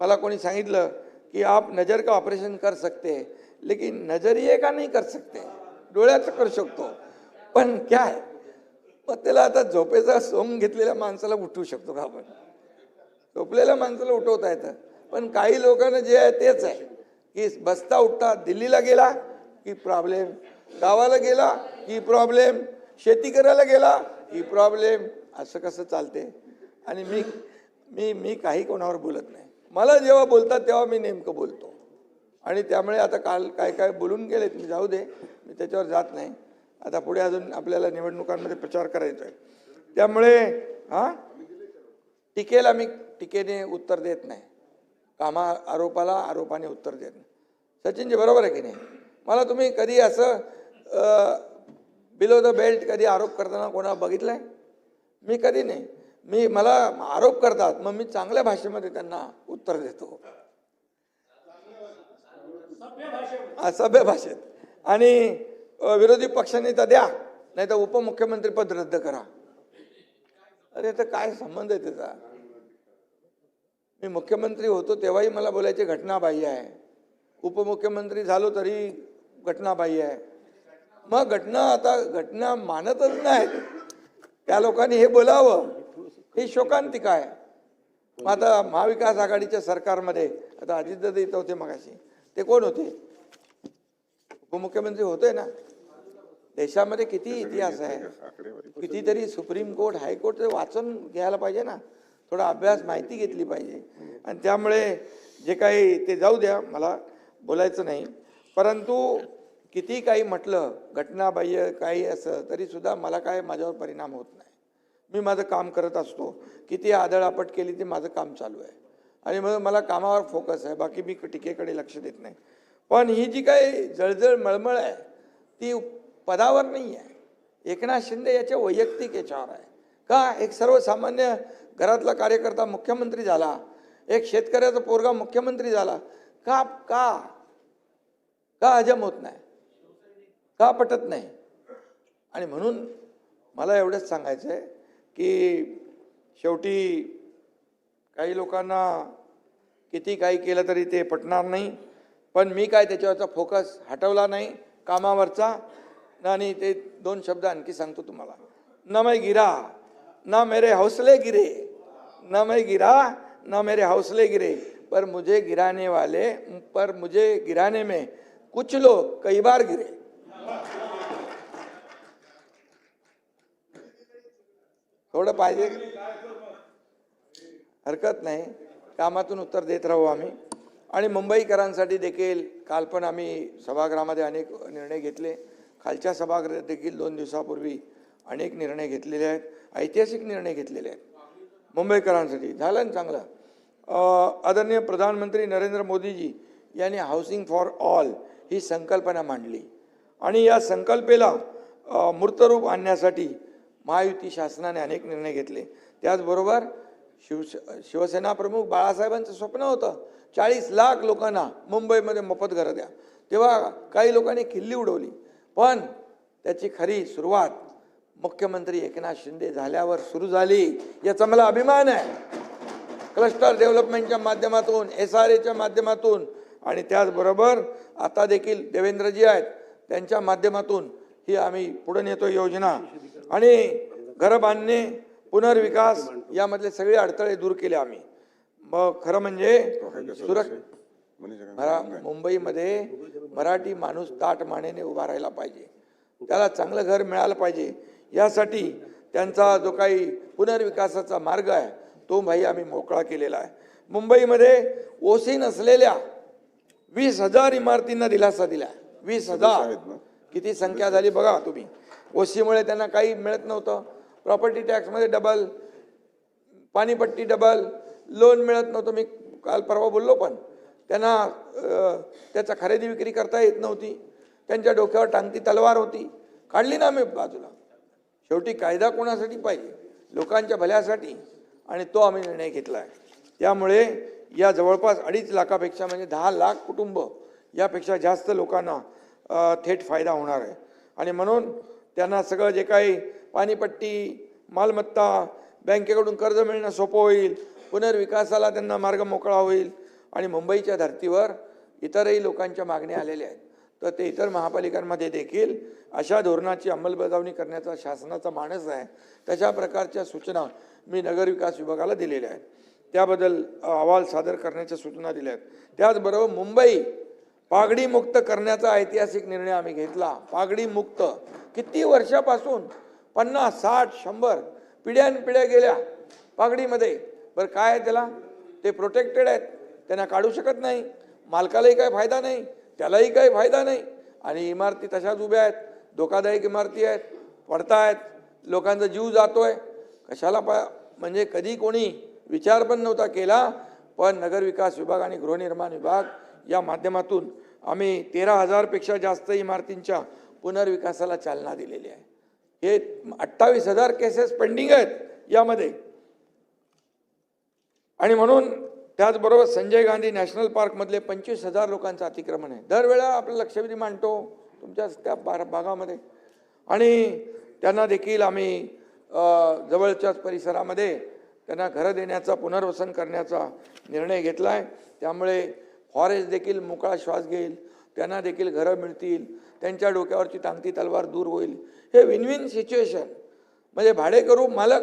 मला कोणी सांगितलं कि आप नज़र का ऑपरेशन कर सकते हैं लेकिन नजरिए का नहीं कर सकते, डोळ्याचं करू शकतो पण क्या है, मग त्याला आता झोपेचा सोंग घेतलेल्या माणसाला उठवू शकतो का आपण? झोपलेल्या माणसाला उठवता येतं, पण काही लोकांना जे आहे तेच आहे की बसता उठता दिल्लीला गेला की प्रॉब्लेम, गावाला गेला की प्रॉब्लेम, शेती करायला गेला की प्रॉब्लेम. असं कसं चालते? आणि मी मी मी काही कोणावर बोलत नाही. मला जेव्हा बोलतात तेव्हा मी नेमकं बोलतो. आणि त्यामुळे आता काल काय काय बोलून गेलेत, मी जाऊ दे, मी त्याच्यावर जात नाही. आता पुढे अजून आपल्याला निवडणुकांमध्ये प्रचार करायचा आहे. त्यामुळे टीकेला मी टीकेने उत्तर देत नाही, आरोपाला आरोपाने उत्तर देत नाही. सचिनजी बरोबर आहे की नाही? मला तुम्ही कधी असं बिलो द बेल्ट कधी आरोप करताना कोणा बघितलंय? मी कधी नाही. मला आरोप करतात, मग मी चांगल्या भाषेमध्ये त्यांना उत्तर देतो, सभ्य भाषेत. आणि विरोधी पक्षनेता द्या, नाही तर उपमुख्यमंत्री पद रद्द करा. अरे तर काय संबंध आहे त्याचा? मी मुख्यमंत्री होतो तेव्हाही मला बोलायचे घटनाबाह्य आहे, उपमुख्यमंत्री झालो तरी घटनाबाह्य आहे. मग आता घटना मानतच नाहीत त्या लोकांनी, हे बोलावं ही शोकांतिका आहे. आता महाविकास आघाडीच्या सरकारमध्ये आता अजितदादा इथं होते मगाशी, ते कोण होते? उपमुख्यमंत्री होते ना. देशामध्ये किती इतिहास आहे, कितीतरी सुप्रीम कोर्ट हायकोर्ट वाचून घ्यायला पाहिजे ना, थोडा अभ्यास माहिती घेतली पाहिजे. आणि त्यामुळे जे काही ते जाऊ द्या, मला बोलायचं नाही. परंतु किती काही म्हटलं घटनाबाह्य काही असं तरी सुद्धा मला काय माझ्यावर परिणाम होत नाही. मी माझं काम करत असतो. किती आदळआपट केली ते माझं काम चालू आहे आणि मग मला कामावर फोकस आहे, बाकी मी टीकेकडे लक्ष देत नाही. पण ही जी काही जळजळ मळमळ आहे ती पदावर नाही आहे. एकनाथ शिंदे याच्या वैयक्तिक याच्यावर आहे का? एक सर्वसामान्य घरातला कार्यकर्ता मुख्यमंत्री झाला, एक शेतकऱ्याचा पोरगा मुख्यमंत्री झाला, का का का हजम होत नाही, का पटत नाही? आणि म्हणून मला एवढंच सांगायचं आहे की शेवटी काही लोकांना किती काही केलं तरी ते पटणार नाही. पण मी काय त्याच्यावरचा फोकस हटवला नाही कामावरचा. आणि ते दोन शब्द आणखी सांगतो तुम्हाला. न मैं गिरा ना मेरे हौसले गिरे, न मैं गिरा ना मेरे हौसले गिरे, पर मुझे गिराने में कुछ लोग कई बार गिरे. थोडं पाहिजे, हरकत नाही, कामातून उत्तर देत राहू आम्ही. आणि मुंबईकरांसाठी देखील काल पण आम्ही सभागृहामध्ये अनेक निर्णय घेतले. खालच्या सभागृहात देखील 2 दिवसापूर्वी अनेक निर्णय घेतलेले आहेत, ऐतिहासिक निर्णय घेतलेले आहेत मुंबईकरांसाठी. झालं ना चांगलं. आदरणीय प्रधानमंत्री नरेंद्र मोदीजी यांनी हाऊसिंग फॉर ऑल ही संकल्पना मांडली आणि या संकल्पेला मूर्तरूप आणण्यासाठी महायुती शासनाने अनेक निर्णय घेतले. त्याचबरोबर शिवसेना प्रमुख बाळासाहेबांचं स्वप्न होतं 40 लाख लोकांना मुंबईमध्ये मोफत घरं द्या. तेव्हा काही लोकांनी खिल्ली उडवली, पण त्याची खरी सुरुवात मुख्यमंत्री एकनाथ शिंदे झाल्यावर सुरू झाली. याचा मला अभिमान आहे. क्लस्टर डेव्हलपमेंटच्या माध्यमातून, SRAच्या माध्यमातून आणि त्याचबरोबर आता देखील देवेंद्रजी आहेत त्यांच्या माध्यमातून ही आम्ही पुढे नेतो योजना. आणि घरं बांधणे, पुनर्विकास यामधले सगळे अडथळे दूर केले आम्ही. मग खरं म्हणजे मुंबईमध्ये मराठी माणूस ताठ मानेने उभा राहायला पाहिजे, त्याला चांगलं घर मिळालं पाहिजे. यासाठी त्यांचा जो काही पुनर्विकासाचा मार्ग आहे तो भाई आम्ही मोकळा केलेला आहे. मुंबईमध्ये ओसी नसलेल्या 20,000 इमारतींना दिलासा दिला. 20,000 किती संख्या झाली बघा तुम्ही. ओसीमुळे त्यांना काही मिळत नव्हतं. प्रॉपर्टी टॅक्समध्ये डबल, पाणीपट्टी डबल, लोन मिळत नव्हतं. मी काल परवा बोललो, पण त्यांना त्याचा खरेदी विक्री करता येत नव्हती. त्यांच्या डोक्यावर टांगती तलवार होती, काढली ना आम्ही बाजूला. शेवटी कायदा कोणासाठी पाहिजे? लोकांच्या भल्यासाठी. आणि तो आम्ही निर्णय घेतला आहे. त्यामुळे या जवळपास 2.5 लाखापेक्षा म्हणजे 10 लाख कुटुंब यापेक्षा जास्त लोकांना थेट फायदा होणार आहे. आणि म्हणून त्यांना सगळं जे काही पाणीपट्टी, मालमत्ता, बँकेकडून कर्ज मिळणं सोपं होईल, पुनर्विकासाला त्यांना मार्ग मोकळा होईल आणि मुंबईच्या धर्तीवर इतरही लोकांच्या मागण्या आलेल्या आहेत. तर ते इतर महापालिकांमध्ये देखील अशा धोरणाची अंमलबजावणी करण्याचा शासनाचा मानस आहे. तशा प्रकारच्या सूचना मी नगरविकास विभागाला दिलेल्या आहेत. त्याबद्दल अहवाल सादर करण्याच्या सूचना दिल्या आहेत. त्याचबरोबर मुंबई पागडी मुक्त करण्याचा ऐतिहासिक निर्णय आम्ही घेतला. पागडी मुक्त किती वर्षापासून 50, 60, 100 पिढ्यानपिढ्या गेल्या पागडीमध्ये. बरं काय आहे त्याला, ते प्रोटेक्टेड आहेत, त्यांना काढू शकत नाही, मालकालाही काही फायदा नाही, त्यालाही काही फायदा नाही आणि इमारती तशाच उभ्या आहेत, धोकादायक इमारती आहेत, पडतायत, लोकांचा जीव जातोय. कशाला म्हणजे कधी कोणी विचार पण नव्हता केला. पण नगरविकास विभाग आणि गृहनिर्माण विभाग या माध्यमातून आम्ही 13,000 पेक्षा जास्त इमारतींच्या पुनर्विकासाला चालना दिलेली आहे. हे 28,000 केसेस पेंडिंग आहेत यामध्ये. आणि म्हणून त्याचबरोबर संजय गांधी नॅशनल पार्कमधले 25,000 लोकांचं अतिक्रमण आहे. दरवेळा आपलं लक्षवेधी मांडतो तुमच्या त्या भागामध्ये आणि त्यांना देखील आम्ही जवळच्याच परिसरामध्ये त्यांना घरं देण्याचा, पुनर्वसन करण्याचा निर्णय घेतला आहे. त्यामुळे फॉरेस्ट देखील मोकळा श्वास घेईल, त्यांना देखील घरं मिळतील, त्यांच्या डोक्यावरची टांगती तलवार दूर होईल. हे विन विन सिच्युएशन. म्हणजे भाडेकरू मालक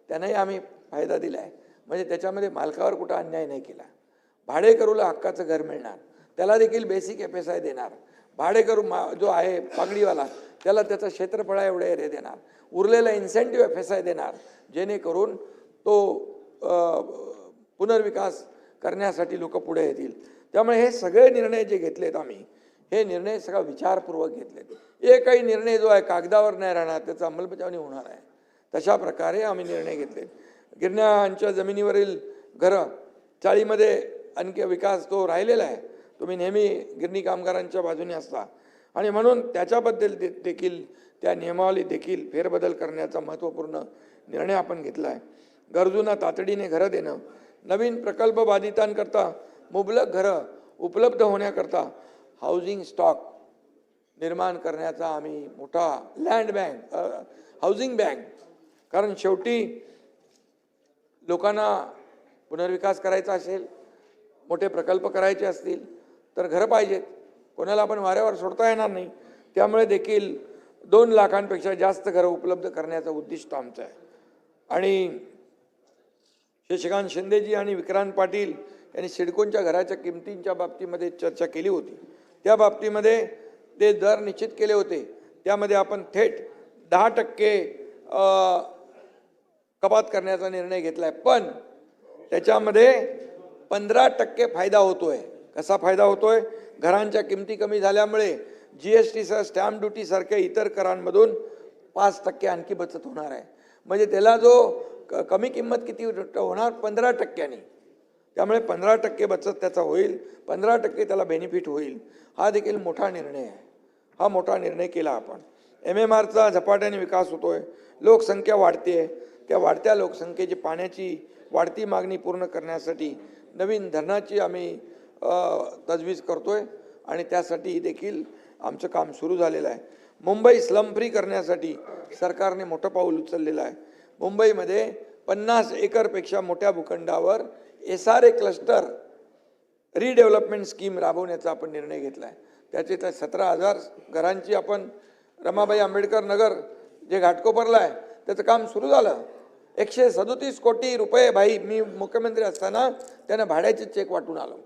त्यांनाही आम्ही फायदा दिला आहे. म्हणजे त्याच्यामध्ये मालकावर कुठं अन्याय नाही केला. भाडेकरूला हक्काचं घर मिळणार, त्याला देखील बेसिक FSI देणार. भाडेकरू जो आहे पागडीवाला त्याला त्याचं क्षेत्रफळा एवढे एरिया देणार, उरलेला इन्सेंटिव्ह FSI देणार, जेणेकरून तो पुनर्विकास करण्यासाठी लोक पुढे येतील. त्यामुळे हे सगळे निर्णय जे घेतलेत आम्ही, हे निर्णय सगळा विचारपूर्वक घेतलेत. एकही निर्णय जो आहे कागदावर नाही राहणार, त्याचं अंमलबजावणी होणार आहे. तशा प्रकारे आम्ही निर्णय घेतलेत. गिरण्यांच्या जमिनीवरील घरं चाळीमध्ये आणखी विकास तो राहिलेला आहे. तुम्ही नेहमी गिरणी कामगारांच्या बाजूने असता आणि म्हणून त्याच्याबद्दल देखील त्या नियमावलीत देखील फेरबदल करण्याचा महत्त्वपूर्ण निर्णय आपण घेतला आहे. गरजूंना तातडीने घरं देणं, नवीन प्रकल्प बाधितांकरता मुबलक घरं उपलब्ध होण्याकरता हाऊसिंग स्टॉक निर्माण करण्याचा आम्ही मोठा लँड बँक, हाऊसिंग बँक, कारण शेवटी लोकांना पुनर्विकास करायचा असेल, मोठे प्रकल्प करायचे असतील तर घरं पाहिजेत. कोणाला आपण वाऱ्यावर सोडता येणार नाही. त्यामुळे देखील 2 लाखांपेक्षा जास्त घरं उपलब्ध करण्याचं उद्दिष्ट आमचं आहे. आणि शशिकांत शिंदेजी आणि विक्रांत पाटील यांनी सिडकोच्या घराच्या किमतींच्या बाबतीमध्ये चर्चा केली होती. त्या बाबतीमध्ये ते दर निश्चित केले होते. त्यामध्ये आपण थेट 10% कपात करण्याचा निर्णय घेतला आहे. पण त्याच्यामध्ये 15% फायदा होतोय. कसा फायदा होतोय? घरांच्या किमती कमी झाल्यामुळे GST सह स्टॅम्प ड्युटी सारख्या इतर करांमधून 5% आणखी बचत होणार आहे. म्हणजे त्याला जो कमी किंमत किती होणार? 15%. त्यामुळे 15% बचत त्याचा होईल, 15% त्याला बेनिफिट होईल. हा देखील मोठा निर्णय आहे. हा मोठा निर्णय केला आपण. MMRचा झपाट्याने विकास होतोय, लोकसंख्या वाढते. त्या वाढत्या लोकसंख्येची पाण्याची वाढती मागणी पूर्ण करण्यासाठी नवीन धरणाची आम्ही तजवीज करतोय आणि त्यासाठी देखील आमचं काम सुरू झालेलं आहे. मुंबई स्लम फ्री करण्यासाठी सरकारने मोठं पाऊल उचललेलं आहे. मुंबईमध्ये 50 एकरपेक्षा मोठ्या भूखंडावर SRA क्लस्टर रिडेव्हलपमेंट स्कीम राबवण्याचा आपण निर्णय घेतला आहे. त्याचे तर 17,000 घरांची आपण रमाबाई आंबेडकर नगर जे घाटकोपरला आहे त्याचं काम सुरू झालं. 137 कोटी रुपये भाई, मी मुख्यमंत्री असताना त्यांना भाड्याचे चेक वाटून आलो.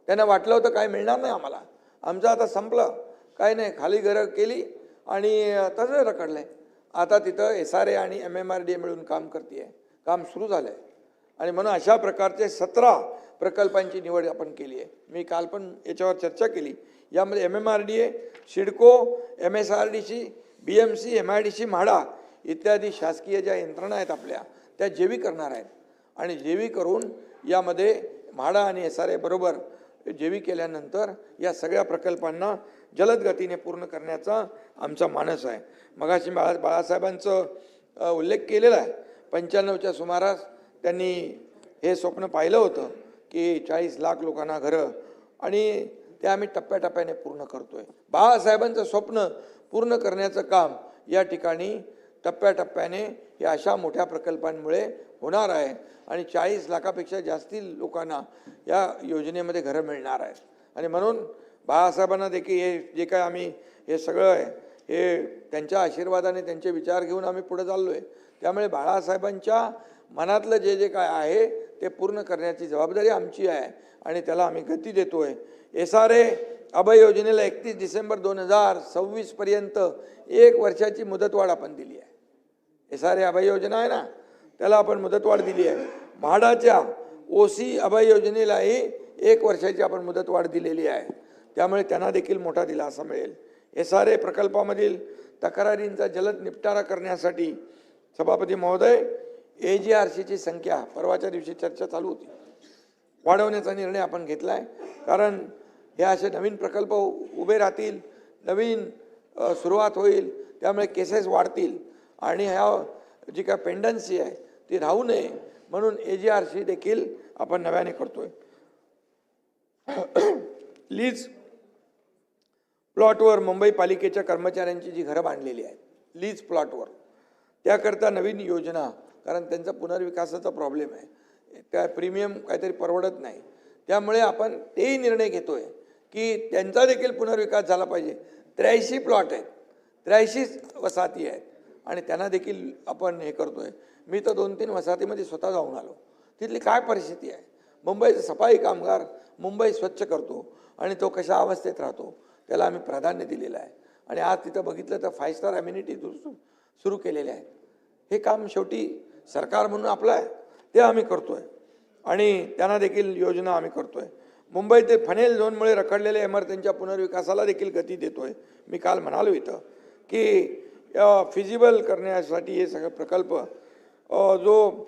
त्यांना वाटलं होतं काय मिळणार नाही आम्हाला, आमचं आता संपलं, काय नाही, खाली घरं केली आणि तसं रखडलं आहे. आता तिथं SRA आणि MMRDA मिळून काम करते आहे, काम सुरू झालं आहे. आणि म्हणून अशा प्रकारचे 17 प्रकल्पांची निवड आपण केली आहे. मी काल पण याच्यावर चर्चा केली. यामध्ये MMRDA, CIDCO, MSRDC, BMC, MIDC, MHADA इत्यादी शासकीय ज्या यंत्रणा आहेत आपल्या त्या जेवी करणार आहेत. आणि जेवी करून यामध्ये म्हाडा आणि SRA बरोबर जेवी केल्यानंतर या सगळ्या प्रकल्पांना जलद गतीने पूर्ण करण्याचा आमचा मानस आहे. मगाशी बाळासाहेबांचं उल्लेख केलेला आहे. 95च्या सुमारास त्यांनी हे स्वप्न पाहिलं होतं की 40 लाख लोकांना घरं, आणि ते आम्ही टप्प्याटप्प्याने पूर्ण करतोय. बाळासाहेबांचं स्वप्न पूर्ण करण्याचं काम या ठिकाणी टप्प्याटप्प्याने या अशा मोठ्या प्रकल्पांमुळे होणार आहे आणि 40 लाखापेक्षा जास्ती लोकांना या योजनेमध्ये घरं मिळणार आहेत. आणि म्हणून बाळासाहेबांना देखील हे जे काय आम्ही हे सगळं आहे हे त्यांच्या आशीर्वादाने त्यांचे विचार घेऊन आम्ही पुढे चाललो आहे. त्यामुळे बाळासाहेबांच्या मनातलं जे जे काय आहे ते पूर्ण करण्याची जबाबदारी आमची आहे आणि त्याला आम्ही गती देतो आहे. SRA अभय योजनेला 31 डिसेंबर 2026 पर्यंत 1 वर्षाची मुदतवाढ आपण दिली आहे. SRA अभय योजना आहे ना, त्याला आपण मुदतवाढ दिली आहे. म्हाडाच्या OC अभय योजनेलाही 1 वर्षाची आपण मुदतवाढ दिलेली आहे. त्यामुळे त्यांना देखील मोठा दिलासा मिळेल. SRA प्रकल्पामधील तक्रारींचा जलद निपटारा करण्यासाठी सभापती महोदय AGRCची संख्या परवाच्या दिवशी चर्चा चालू होती, वाढवण्याचा निर्णय आपण घेतला आहे. कारण हे असे नवीन प्रकल्प उभे राहतील, नवीन सुरुवात होईल, त्यामुळे केसेस वाढतील आणि ह्या जी काय पेंडन्सी आहे ती राहू नये म्हणून AGRC देखील आपण नव्याने करतोय. लीज प्लॉटवर मुंबई पालिकेच्या कर्मचाऱ्यांची जी घरं बांधलेली आहेत लीज प्लॉटवर, त्याकरता नवीन योजना, कारण त्यांचा पुनर्विकासाचा प्रॉब्लेम आहे, त्या प्रीमियम काहीतरी परवडत नाही, त्यामुळे आपण तेही निर्णय घेतोय की त्यांचा देखील पुनर्विकास झाला पाहिजे. 83 प्लॉट आहेत, 83 वसाहती आहेत आणि त्यांना देखील आपण हे करतोय. मी तर 2-3 वसाहतीमध्ये स्वतः जाऊन आलो, तिथली काय परिस्थिती आहे. मुंबईचा सफाई कामगार मुंबई स्वच्छ करतो आणि तो कशा अवस्थेत राहतो त्याला आम्ही प्राधान्य दिलेलं आहे. आणि आज तिथं बघितलं तर 5 स्टार अम्युनिटी सुरू केलेले आहेत. हे काम शेवटी सरकार म्हणून आपलं आहे, ते आम्ही करतोय आणि त्यांना देखील योजना आम्ही करतोय. मुंबई ते फनेल झोनमुळे रखडलेल्या इमारतींच्या पुनर्विकासाला देखील गती देतोय. मी काल म्हणालो इथं की फिजिबल करण्यासाठी हे सगळे प्रकल्प जो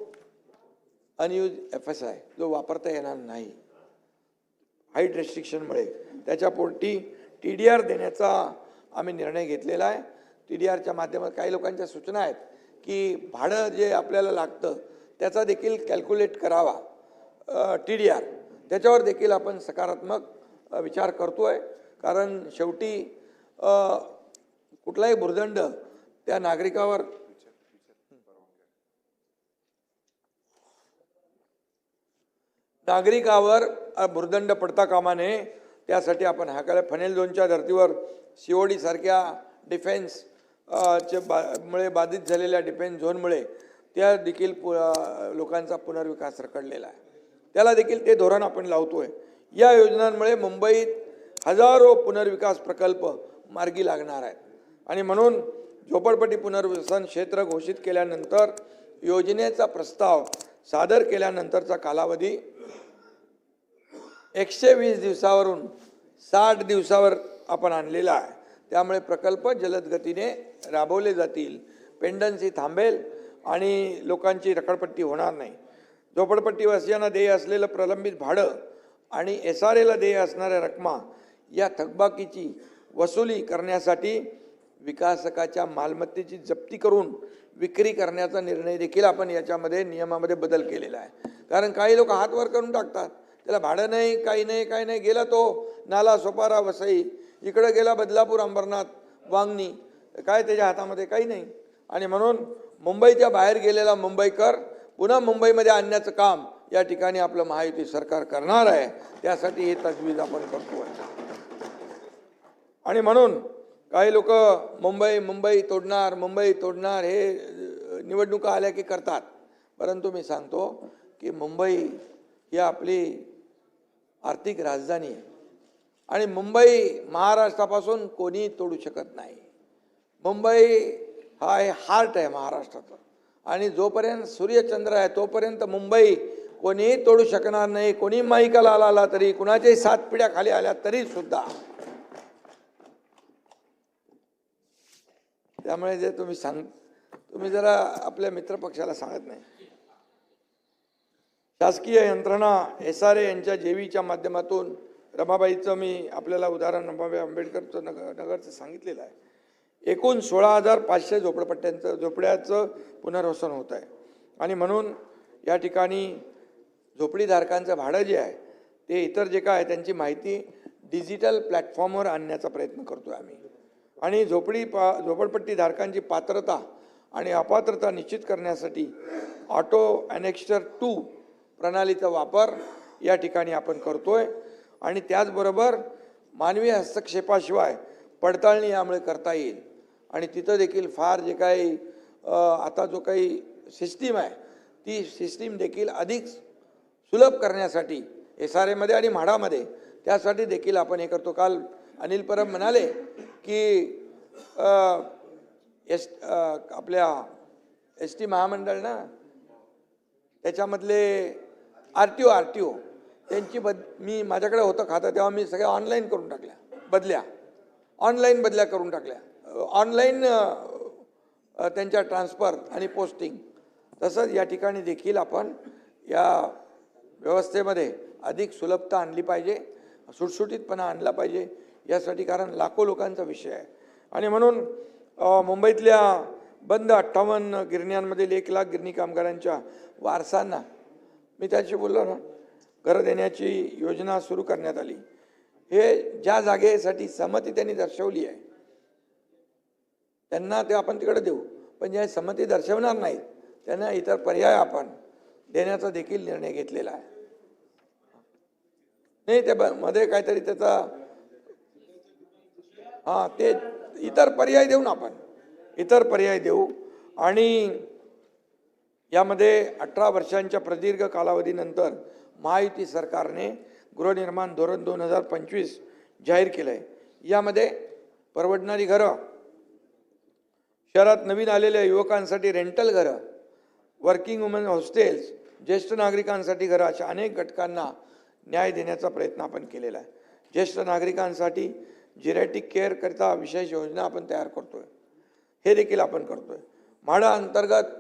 अनयूज FSI जो वापरता येणार नाही हाईट रेस्ट्रिक्शनमुळे, त्याच्यापोटी TDR देण्याचा आम्ही निर्णय घेतलेला आहे. TDRच्या माध्यमात काही लोकांच्या सूचना आहेत की भाडं जे आपल्याला लागतं त्याचा देखील कॅल्क्युलेट करावा TDR, त्याच्यावर देखील आपण सकारात्मक विचार करतोय. कारण शेवटी कुठलाही भुर्दंड त्या नागरिकावर भुर्दंड पडता कामा नये, त्यासाठी आपण हा केला. फनेल झोनच्या धर्तीवर COD सारख्या डिफेन्स मुळे बाधित झालेल्या डिफेन्स झोनमुळे त्या देखील लोकांचा पुनर्विकास रखडलेला आहे, त्याला देखील ते धोरण आपण लावतोय. या योजनांमुळे मुंबईत हजारो पुनर्विकास प्रकल्प मार्गी लागणार आहेत आणि म्हणून झोपडपट्टी पुनर्वसन क्षेत्र घोषित केल्यानंतर योजनेचा प्रस्ताव सादर केल्यानंतरचा कालावधी 120 दिवसावरून 60 दिवसावर आपण आणलेला आहे. त्यामुळे प्रकल्प जलद गतीने राबवले जातील, पेंडन्सी थांबेल आणि लोकांची रखडपट्टी होणार नाही. झोपडपट्टीवासियांना देय असलेलं प्रलंबित भाडं आणि SRAला देय असणाऱ्या रकमा या थकबाकीची वसुली करण्यासाठी विकासकाच्या मालमत्तेची जप्ती करून विक्री करण्याचा निर्णय देखील आपण याच्यामध्ये नियमामध्ये बदल केलेला आहे. कारण काही लोक हात वर करून टाकतात, त्याला भाडं नाही, काही नाही, गेला तो नाला सोपारा वसई, इकडं गेला बदलापूर अंबरनाथ वांगणी, काय त्याच्या हातामध्ये काही नाही. आणि म्हणून मुंबईच्या बाहेर गेलेला मुंबईकर पुन्हा मुंबईमध्ये आणण्याचं काम या ठिकाणी आपलं महायुती सरकार करणार आहे. त्यासाठी हे तजवीज आपण करतो. आणि म्हणून काही लोक मुंबई तोडणार हे निवडणुका आल्या की करतात, परंतु मी सांगतो की मुंबई ही आपली आर्थिक राजधानी आहे आणि मुंबई महाराष्ट्रापासून कोणी तोडू शकत नाही. मुंबई हा हार्ट आहे महाराष्ट्राचा आणि जोपर्यंत सूर्यचंद्र आहे तोपर्यंत मुंबई कोणीही तोडू शकणार नाही. कोणी माईकाला आला तरी, कुणाच्याही 7 पिढ्या खाली आल्या तरी सुद्धा. त्यामुळे जे तुम्ही जरा आपल्या मित्रपक्षाला सांगत नाही. शासकीय यंत्रणा SRA यांच्या जेवीच्या माध्यमातून रमाबाईचं मी आपल्याला उदाहरण रमाबाई आंबेडकरचं नगरचं सांगितलेलं आहे. एकूण 16,500 झोपड्याचं पुनर्वसन होत आहे आणि म्हणून या ठिकाणी झोपडीधारकांचं भाडं जे आहे ते इतर जे काय आहे त्यांची माहिती डिजिटल प्लॅटफॉर्मवर आणण्याचा प्रयत्न करतोय आम्ही. आणि झोपडपट्टी धारकांची पात्रता आणि अपात्रता निश्चित करण्यासाठी ऑटो ॲनेक्स्टर 2 प्रणालीचा वापर या ठिकाणी आपण करतोय. आणि त्याचबरोबर मानवी हस्तक्षेपाशिवाय पडताळणी यामुळे करता येईल. आणि तिथं देखील फार जे काही आता जो काही सिस्टीम आहे ती सिस्टीम देखील अधिक सुलभ करण्यासाठी SRA आणि म्हाडामध्ये त्यासाठी देखील आपण हे करतो. काल अनिल परब म्हणाले की आपल्या ST महामंडळ ना त्याच्यामधले RTO त्यांची मी माझ्याकडे होतं खातं तेव्हा मी सगळ्या ऑनलाईन करून टाकल्या ऑनलाईन बदल्या करून टाकल्या. ऑनलाईन त्यांच्या ट्रान्सफर आणि पोस्टिंग. तसंच या ठिकाणी देखील आपण या व्यवस्थेमध्ये अधिक सुलभता आणली पाहिजे, सुटसुटीतपणा आणला पाहिजे यासाठी, कारण लाखो लोकांचा विषय आहे. आणि म्हणून मुंबईतल्या बंद 58 गिरण्यांमधील 1 लाख गिरणी कामगारांच्या वारसांना मी त्याशी बोललो ना, घरं देण्याची योजना सुरू करण्यात आली. हे ज्या जागेसाठी सहमती त्यांनी दर्शवली आहे त्यांना ते आपण तिकडे देऊ, पण ज्या संमती दर्शवणार नाहीत त्यांना इतर पर्याय आपण देण्याचा देखील निर्णय घेतलेला आहे. नाही ते मध्ये काहीतरी त्याचा ते इतर पर्याय देऊ ना, आपण इतर पर्याय देऊ. आणि यामध्ये 18 वर्षांच्या प्रदीर्घ कालावधीनंतर महायुती सरकारने गृहनिर्माण धोरण 2025 जाहीर केलं आहे. यामध्ये परवडणारी घरं, शहरात नवीन आलेल्या युवकांसाठी रेंटल घरं, वर्किंग वुमन हॉस्टेल्स, ज्येष्ठ नागरिकांसाठी घरं, अशा अनेक घटकांना न्याय देण्याचा प्रयत्न आपण केलेला आहे. ज्येष्ठ नागरिकांसाठी जिरॅटिक केअर करता विशेष योजना आपण तयार करतोय, हे देखील आपण करतोय. म्हाडा अंतर्गत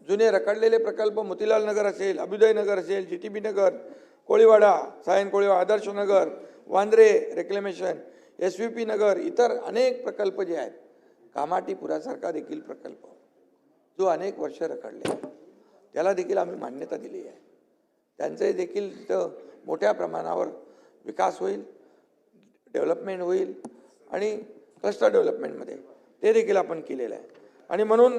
जुने रखडलेले प्रकल्प मोतीलाल नगर असेल, अभ्युदय नगर असेल, GTB नगर, कोळीवाडा, सायन कोळीवाडा, आदर्श नगर, वांद्रे रेक्लेमेशन, SVP नगर, इतर अनेक प्रकल्प जे आहेत, कामाटीपुरासारखा देखील प्रकल्प जो अनेक वर्ष रखडले त्याला देखील आम्ही मान्यता दिली आहे. त्यांचे देखील तिथं मोठ्या प्रमाणावर विकास होईल, डेव्हलपमेंट होईल आणि क्लस्टर डेव्हलपमेंटमध्ये ते देखील आपण केलेलं आहे. आणि म्हणून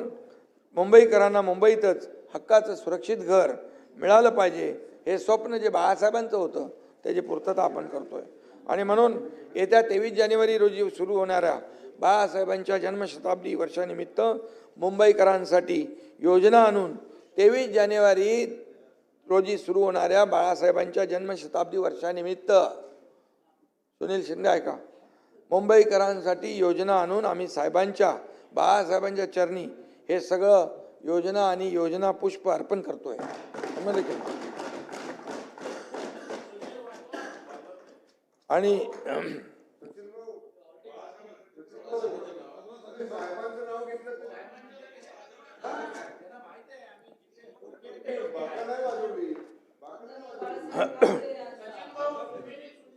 मुंबईकरांना मुंबईतच हक्काचं सुरक्षित घर मिळालं पाहिजे, हे स्वप्न जे बाळासाहेबांचं होतं त्याची पूर्तता आपण करतोय. आणि म्हणून येत्या 23 जानेवारी रोजी सुरू होणाऱ्या बाळासाहेबांच्या जन्मशताब्दी वर्षानिमित्त मुंबईकरांसाठी योजना आणून 23 जानेवारी रोजी सुरू होणाऱ्या बाळासाहेबांच्या जन्मशताब्दी वर्षानिमित्त सुनील शिंदे ऐका, मुंबईकरांसाठी योजना आणून आम्ही बाळासाहेबांच्या चरणी हे सगळं योजना आणि योजना पुष्प अर्पण करतोय. आणि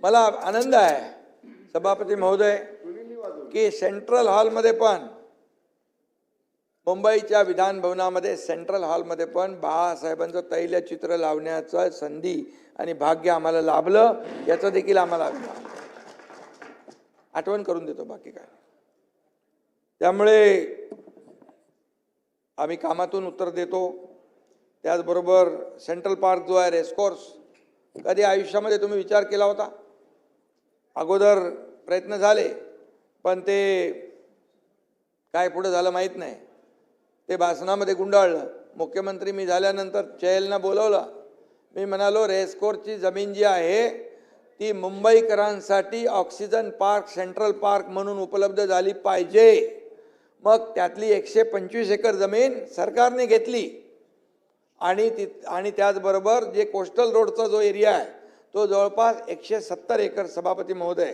मला आनंद आहे सभापती महोदय की सेंट्रल हॉलमध्ये पण, मुंबईच्या विधान भवनामध्ये सेंट्रल हॉलमध्ये पण बाळासाहेबांचं तैलचित्र लावण्याचं संधी आणि भाग्य आम्हाला लाभलं, याचं देखील आम्हाला आठवण करून देतो, बाकी काय. त्यामुळे आम्ही कामातून उत्तर देतो. त्याचबरोबर सेंट्रल पार्क जो आहे, रेसकोर्स, कधी आयुष्यामध्ये तुम्ही विचार केला होता? अगोदर प्रयत्न झाले पण ते काय पुढे झालं माहीत नाही. ते भाषणामध्ये गुंडाळलं. मुख्यमंत्री मी झाल्यानंतर चेहलनं बोलवलं. मी म्हणालो रेसकोर्सची जमीन जी आहे ती मुंबईकरांसाठी ऑक्सिजन पार्क, सेंट्रल पार्क म्हणून उपलब्ध झाली पाहिजे. मग त्यातली 125 एकर जमीन सरकारने घेतली आणि त्याचबरोबर जे कोस्टल रोडचा जो एरिया आहे तो जवळपास 170 एकर सभापती महोदय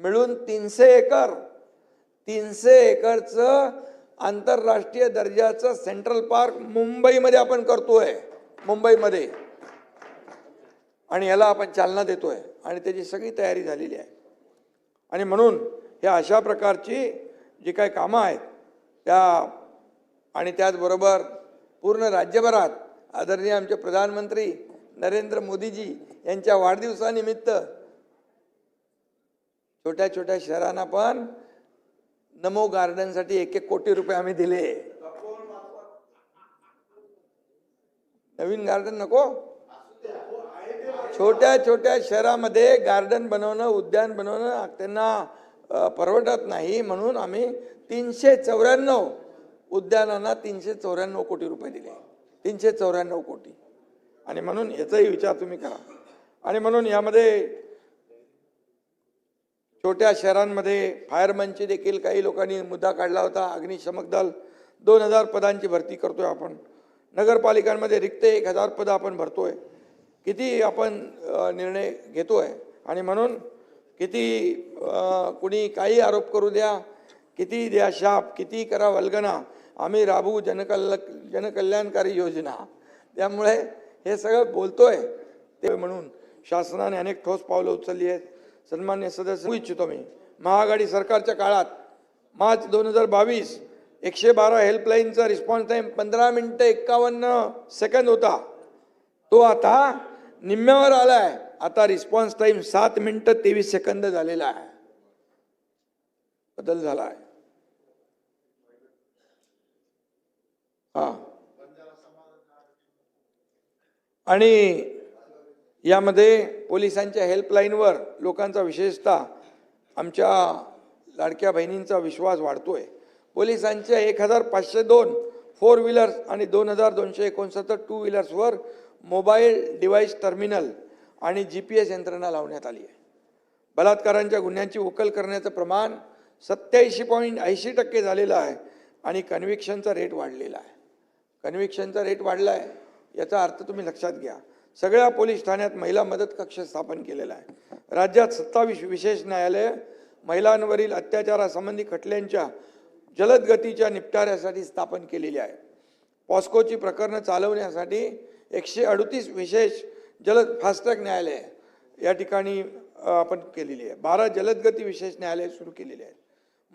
मिळून 300 एकरचं आंतरराष्ट्रीय दर्जाचं सेंट्रल पार्क मुंबईमध्ये आपण करतोय, मुंबईमध्ये. आणि याला आपण चालना देतोय आणि त्याची सगळी तयारी झालेली आहे. आणि म्हणून ह्या अशा प्रकारची जी काही कामं आहेत त्या, आणि त्याचबरोबर पूर्ण राज्यभरात आदरणीय आमचे प्रधानमंत्री नरेंद्र मोदीजी यांच्या वाढदिवसानिमित्त छोट्या छोट्या शहरांना पण नमो गार्डनसाठी 1-1 कोटी रुपये आम्ही दिले. नवीन गार्डन नको. छोट्या छोट्या शहरामध्ये गार्डन बनवणं, उद्यान बनवणं त्यांना परवडत नाही, म्हणून आम्ही 394 उद्यानांना 394 कोटी रुपये दिले. 394 कोटी. आणि म्हणून याचाही विचार तुम्ही करा. आणि म्हणून यामध्ये छोट्या शहरांमध्ये फायरमनची देखील काही लोकांनी मुद्दा काढला होता. अग्निशमक दल 2000 पदांची भरती करतोय आपण. नगरपालिकांमध्ये रिक्त 1000 पदं आपण भरतोय. किती आपण निर्णय घेतोय. आणि म्हणून किती कुणी काही आरोप करू द्या, किती द्या शाप, किती करा वल्गना, आम्ही राबवू जनकल्याणकारी योजना. त्यामुळे हे सगळं बोलतोय ते म्हणून शासनाने अनेक ठोस पावलं उचलली आहेत. सन्मान्य सदस्य इच्छितो मी, महाआघाडी सरकारच्या काळात मार्च 2022 112 हेल्पलाईनचा रिस्पॉन्स टाईम 15 मिनिटं 51 सेकंद होता. तो आता निम्म्यावर आलाय. आता रिस्पॉन्स टाइम 7 मिनिटं 23 सेकंद झालेला आहे. बदल झाला आहे. हा. आणि यामध्ये पोलिसांच्या हेल्पलाईनवर लोकांचा, विशेषतः आमच्या लाडक्या बहिणींचा विश्वास वाढतोय. पोलिसांच्या 1502 फोर व्हीलर्स आणि 2269 टू व्हीलर्सवर मोबाईल डिव्हाइस टर्मिनल आणि GPS यंत्रणा लावण्यात आली आहे. बलात्कारांच्या गुन्ह्यांची उकल करण्याचं प्रमाण 87.80% झालेलं आहे. आणि कन्व्हिक्शनचा रेट वाढलेला आहे. कन्व्हिक्शनचा रेट वाढला आहे याचा अर्थ तुम्ही लक्षात घ्या. सगळ्या पोलीस ठाण्यात महिला मदत कक्ष स्थापन केलेला आहे. राज्यात 27 विशेष न्यायालय महिलांवरील अत्याचारासंबंधी खटल्यांच्या जलद गतीच्या निपटाऱ्यासाठी स्थापन केलेली आहे. पॉस्कोची प्रकरणं चालवण्यासाठी 138 विशेष जलद फास्ट्रॅक न्यायालय या ठिकाणी आपण केलेली आहे. 12 जलदगती विशेष न्यायालय सुरू केलेले आहेत.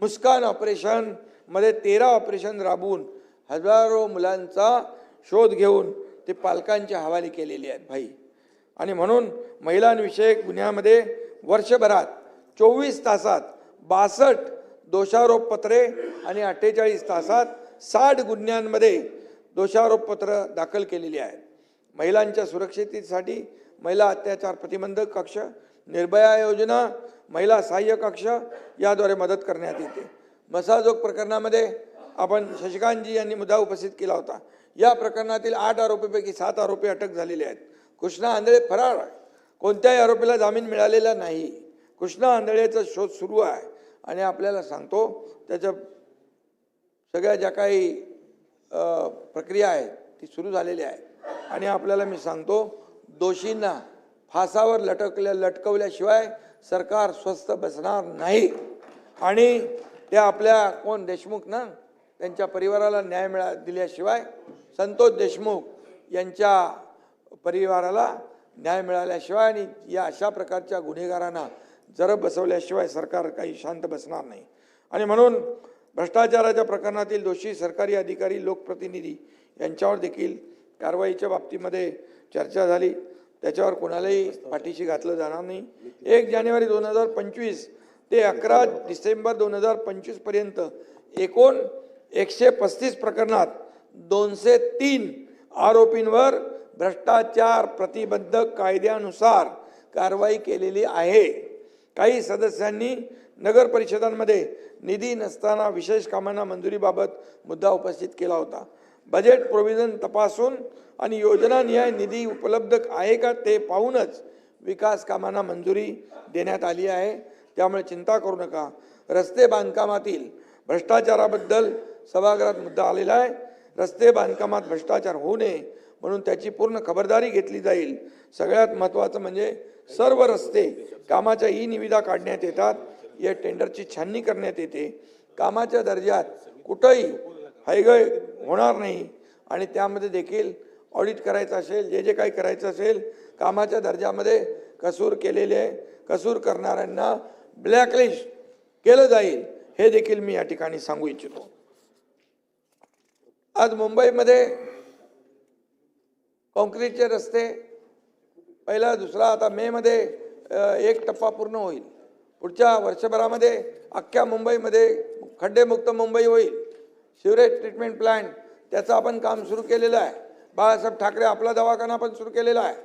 मुस्कान ऑपरेशनमध्ये 13 ऑपरेशन राबवून हजारो मुलांचा शोध घेऊन ते पालकांच्या हवाली केलेली आहेत भाई. आणि म्हणून महिलांविषयक गुन्ह्यामध्ये वर्षभरात 24 तासात 62 दोषारोपपत्रे आणि 48 तासात 60 गुन्ह्यांमध्ये दोषारोपपत्र दाखल केलेली आहेत. महिलांच्या सुरक्षिततेसाठी महिला अत्याचार प्रतिबंधक कक्ष, निर्भया योजना, महिला सहाय्य कक्ष याद्वारे मदत करण्यात येते. मसाजोग प्रकरणामध्ये आपण शशिकांतजी यांनी मुद्दा उपस्थित केला होता. या प्रकरणातील 8 आरोपीपैकी 7 आरोपी अटक झालेले आहेत. कृष्णा आंधळे फरार आहे. कोणत्याही आरोपीला जामीन मिळालेला नाही. कृष्णा आंधळेचा शोध सुरू आहे. आणि आपल्याला सांगतो त्याच्या सगळ्या ज्या काही प्रक्रिया आहेत ती सुरू झालेली आहे. आणि आपल्याला मी सांगतो दोषींना फासावर लटकवल्याशिवाय सरकार स्वस्थ बसणार नाही. आणि त्या आपल्या कोण देशमुख ना त्यांच्या परिवाराला न्याय दिल्याशिवाय, संतोष देशमुख यांच्या परिवाराला न्याय मिळाल्याशिवाय आणि या अशा प्रकारच्या गुन्हेगारांना जरब बसवल्याशिवाय सरकार काही शांत बसणार नाही. आणि म्हणून भ्रष्टाचाराच्या प्रकरणातील दोषी सरकारी अधिकारी, लोकप्रतिनिधी यांच्यावर देखील कारवाईच्या बाबतीमध्ये चर्चा झाली. त्याच्यावर कोणालाही पाठीशी घातलं जाणार नाही. 1 जानेवारी 2025 ते 11 डिसेंबर 2025 पर्यंत एकूण 135 प्रकरणात 203 आरोपींवर भ्रष्टाचार प्रतिबंधक कायद्यानुसार कारवाई केलेली आहे. काही सदस्यांनी नगर परिषदांमध्ये निधी नसताना विशेष कामांना मंजुरीबाबत मुद्दा उपस्थित केला होता. बजेट प्रोव्हिजन तपासून आणि योजनानिहाय निधी उपलब्ध आहे का ते पाहूनच विकास कामांना मंजुरी देण्यात आली आहे. त्यामुळे चिंता करू नका. रस्ते बांधकामातील भ्रष्टाचाराबद्दल सभागृहात मुद्दा आलेला आहे. रस्ते बांधकामात भ्रष्टाचार होऊ नये म्हणून त्याची पूर्ण खबरदारी घेतली जाईल. सगळ्यात महत्त्वाचं म्हणजे सर्व रस्ते कामाच्या निविदा काढण्यात येतात. या टेंडरची छाननी करण्यात येते. कामाच्या दर्जात कुठंही हयगय होणार नाही. आणि त्यामध्ये देखील ऑडिट करायचं असेल, जे काही करायचं असेल, कामाच्या दर्जामध्ये कसूर केलेले कसूर करणाऱ्यांना ब्लॅकलिस्ट केलं जाईल हे देखील मी या ठिकाणी सांगू इच्छितो. आज मुंबईमध्ये कॉन्क्रीटचे रस्ते पहिला दुसरा आता मे मध्ये 1 टप्पा पूर्ण होईल. पुढच्या वर्षभरामध्ये अख्ख्या मुंबईमध्ये खड्डेमुक्त मुंबई होईल. सिवरेज ट्रीटमेंट प्लांट त्याचं आपण काम सुरू केलेलं आहे. बाळासाहेब ठाकरे आपला दवाखाना पण सुरू केलेला आहे.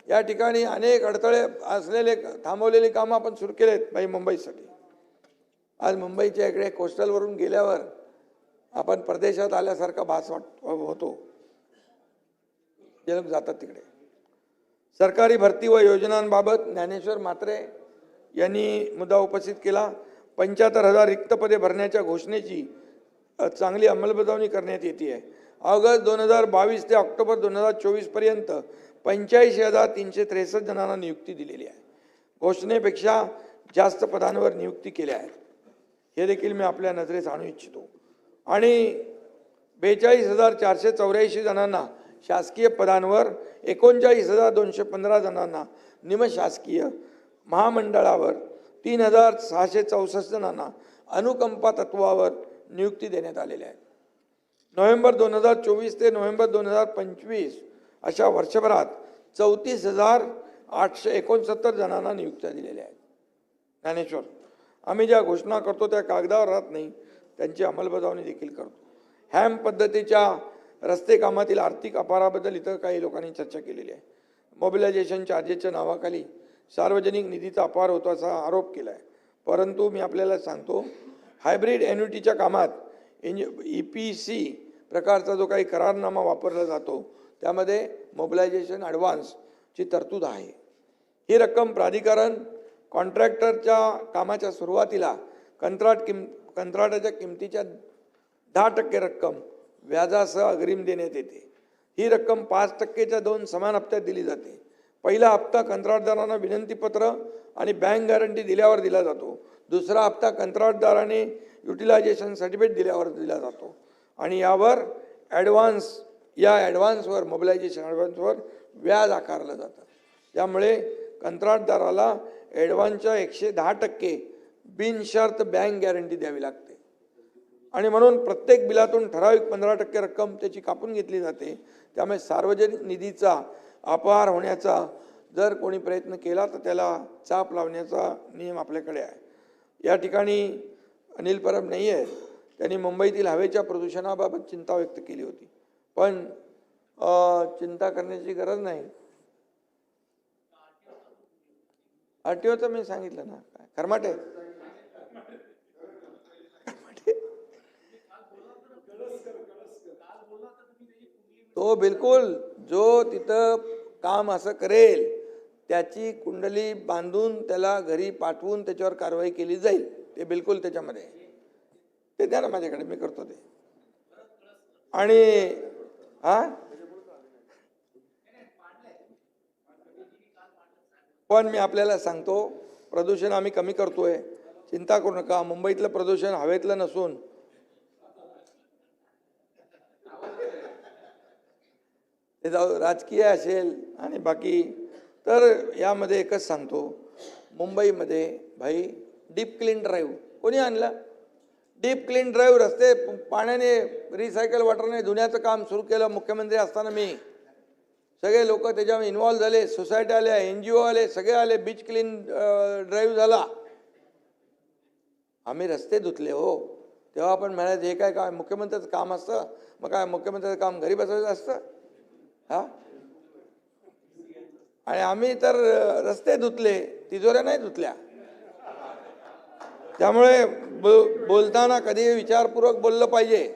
या ठिकाणी अनेक अडथळे असलेले थांबवलेली कामं आपण सुरू केलेत बाई मुंबईसाठी. आज मुंबईच्या इकडे कोस्टलवरून गेल्यावर आपण परदेशात आल्यासारखा भास होतो. जे लोक जातात तिकडे. सरकारी भरती व योजनांबाबत ज्ञानेश्वर म्हात्रे यांनी मुद्दा उपस्थित केला. 75,000 रिक्त पदे भरण्याच्या घोषणेची चांगली अंमलबजावणी करण्यात येते आहे. ऑगस्ट 2022 ते ऑक्टोबर 2024 पर्यंत 85,363 जणांना नियुक्ती दिलेली आहे. घोषणेपेक्षा जास्त पदांवर नियुक्ती केल्या आहेत. हे देखील मी आपल्या नजरेस आणू इच्छितो. आणि 42,484 जणांना शासकीय पदांवर, 39,215 जणांना निमशासकीय महामंडळावर, 3,664 जणांना अनुकंपा तत्वावर नियुक्ती देण्यात आलेल्या आहेत. नोव्हेंबर 2024 ते नोव्हेंबर 2025 अशा वर्षभरात 34,869 जणांना नियुक्त्या दिलेल्या आहेत. ज्ञानेश्वर, आम्ही ज्या घोषणा करतो त्या कागदावर राहत नाही, त्यांची अंमलबजावणी देखील करतो. हॅम पद्धतीच्या रस्ते कामातील आर्थिक अपाराबद्दल इतर काही लोकांनी चर्चा केलेली आहे. मोबिलायझेशन चार्जेसच्या नावाखाली सार्वजनिक निधीचा अपार होतो असा आरोप केला आहे. परंतु मी आपल्याला सांगतो, हायब्रिड एन्युटीच्या कामात EPC प्रकारचा जो काही करारनामा वापरला जातो त्यामध्ये मोबिलायझेशन ॲडव्हान्सची तरतूद आहे. ही रक्कम प्राधिकरण कॉन्ट्रॅक्टरच्या कामाच्या सुरुवातीला कंत्राटाच्या किमतीच्या 10% रक्कम व्याजासह अग्रिम देण्यात येते. ही रक्कम 5%च्या 2 समान हप्त्यात दिली जाते. पहिला हप्ता कंत्राटदारांना विनंतीपत्र आणि बँक गॅरंटी दिल्यावर दिला जातो. दुसरा हप्ता कंत्राटदाराने युटिलायझेशन सर्टिफिकेट दिल्यावर दिला जातो. आणि यावर ॲडव्हान्सवर मोबिलायझेशन ॲडव्हान्सवर व्याज आकारलं जातं. त्यामुळे कंत्राटदाराला ॲडव्हान्सच्या 110% बिनशर्त बँक गॅरंटी द्यावी लागते. आणि म्हणून प्रत्येक बिलातून ठराविक 15% रक्कम त्याची कापून घेतली जाते. त्यामुळे सार्वजनिक निधीचा अपहार होण्याचा जर कोणी प्रयत्न केला तर त्याला चाप लावण्याचा नियम आपल्याकडे आहे. या ठिकाणी अनिल परब नाही आहेत. त्यांनी मुंबईतील हवेच्या प्रदूषणाबाबत चिंता व्यक्त केली होती. पण चिंता करण्याची गरज नाही. RTOचं मी सांगितलं ना, काय खरमाटे तो बिलकुल जो तिथं काम असं करेल त्याची कुंडली बांधून त्याला घरी पाठवून त्याच्यावर कारवाई केली जाईल. ते बिलकुल त्याच्यामध्ये ते द्या ना माझ्याकडे, मी करतो ते. आणि पण मी आपल्याला सांगतो, प्रदूषण आम्ही कमी करतोय, चिंता करू नका. मुंबईतलं प्रदूषण हवेतलं नसून ते राजकीय असेल आणि बाकी. तर यामध्ये एकच सांगतो, मुंबईमध्ये भाई डीप क्लीन ड्राईव्ह कोणी आणला? डीप क्लीन ड्राईव्ह रस्ते पाण्याने रिसायकल वॉटरने धुण्याचं काम सुरू केलं मुख्यमंत्री असताना मी. सगळे लोक त्याच्यामध्ये इन्व्हॉल्व झाले, सोसायटी आल्या, NGO आले, सगळे आले. बीच क्लीन ड्राईव्ह झाला. आम्ही रस्ते धुतले हो. तेव्हा आपण म्हणायचं हे काय मुख्यमंत्र्याचं काम असतं? मग काय मुख्यमंत्र्याचं काम घरी बसायचं असतं? आणि आम्ही तर रस्ते धुतले, तिजोऱ्या नाही धुतल्या. त्यामुळे बोलताना कधी विचारपूर्वक बोललं पाहिजे.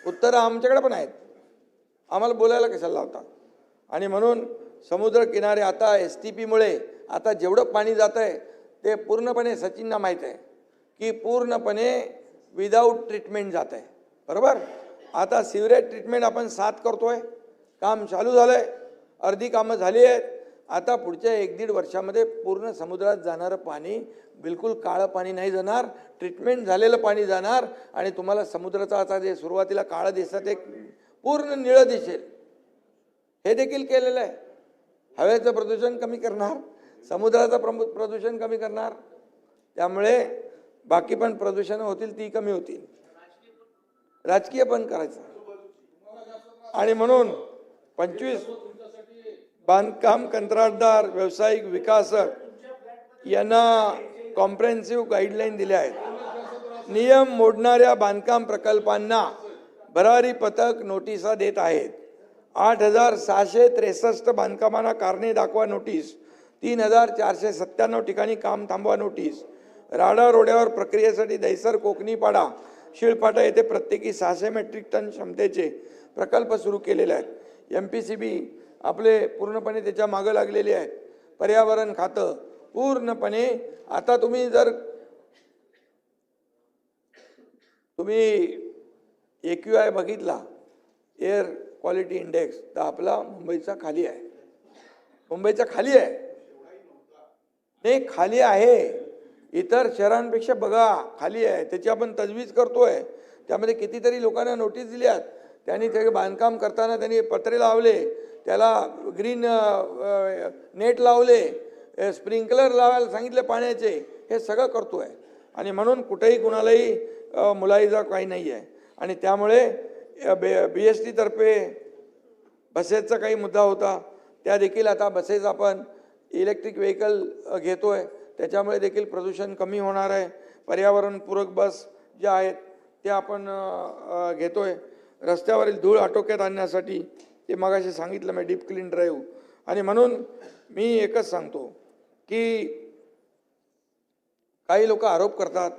उत्तरं आमच्याकडे पण आहेत, आम्हाला बोलायला कशाला लावता. आणि म्हणून समुद्र किनारे आता STPमुळे आता जेवढं पाणी जात आहे ते पूर्णपणे सचिनना माहीत आहे की पूर्णपणे विदाऊट ट्रीटमेंट जात आहे. बरोबर. आता सिवरेज ट्रीटमेंट आपण 7 करतोय, काम चालू झालं आहे, अर्धी कामं झाली आहेत. आता पुढच्या 1-1.5 वर्षामध्ये पूर्ण समुद्रात जाणारं पाणी बिलकुल काळं पाणी नाही जाणार, ट्रीटमेंट झालेलं पाणी जाणार. आणि तुम्हाला समुद्राचं आता जे सुरुवातीला काळं दिसतं ते पूर्ण निळं दिसेल. हे देखील केलेलं आहे. हवेचं प्रदूषण कमी करणार, समुद्राचं प्रदूषण कमी करणार. त्यामुळे बाकी पण प्रदूषण होतील ती कमी होतील. राजकीय पण करायचं. आणि म्हणून 25 बांधकाम कंत्राटदार, व्यावसायिक विकासक यांना कॉम्प्रेहेन्सिव्ह गाईडलाईन दिल्या आहेत. नियम मोडणाऱ्या बांधकाम प्रकल्पांना भरारी पथक नोटिसा देत आहेत. 8,663 बांधकामांना कारणे दाखवा नोटीस, 3,497 ठिकाणी काम थांबवा नोटीस. राडा रोड्यावर प्रक्रियेसाठी दहिसर, कोकणी पाडा, शिळपाटा येथे प्रत्येकी 600 मेट्रिक टन क्षमतेचे प्रकल्प सुरू केलेले आहेत. MPCB आपले पूर्णपणे त्याच्या मागं लागलेले आहेत. पर्यावरण खातं पूर्णपणे, आता तुम्ही AQI बघितला, एअर क्वालिटी इंडेक्स, तर आपला मुंबईचा खाली आहे. मुंबईचा खाली आहे, नाही खाली आहे. इतर शहरांपेक्षा बघा खाली आहे. त्याची आपण तजवीज करतोय. त्यामध्ये कितीतरी लोकांना नोटीस दिल्यात. त्यांनी ते बांधकाम करताना त्यांनी पत्रे लावले, त्याला ग्रीन नेट लावले, स्प्रिंकलर लावायला सांगितले पाण्याचे. हे सगळं करतोय आणि म्हणून कुठेही कुणालाही मुलायजा काही नाही आहे. आणि त्यामुळे BST तर्फे बसेसचा काही मुद्दा होता, त्या देखील आता बसेस आपण इलेक्ट्रिक व्हेकल घेतोय, त्याच्यामुळे देखील प्रदूषण कमी होणार आहे. पर्यावरणपूरक बस ज्या आहेत त्या आपण घेतोय. रस्त्यावरील धूळ आटोक्यात आणण्यासाठी ते मगाशी सांगितलं मी, डीप क्लीन ड्राईव्ह. आणि म्हणून मी एकच सांगतो की काही लोक आरोप करतात,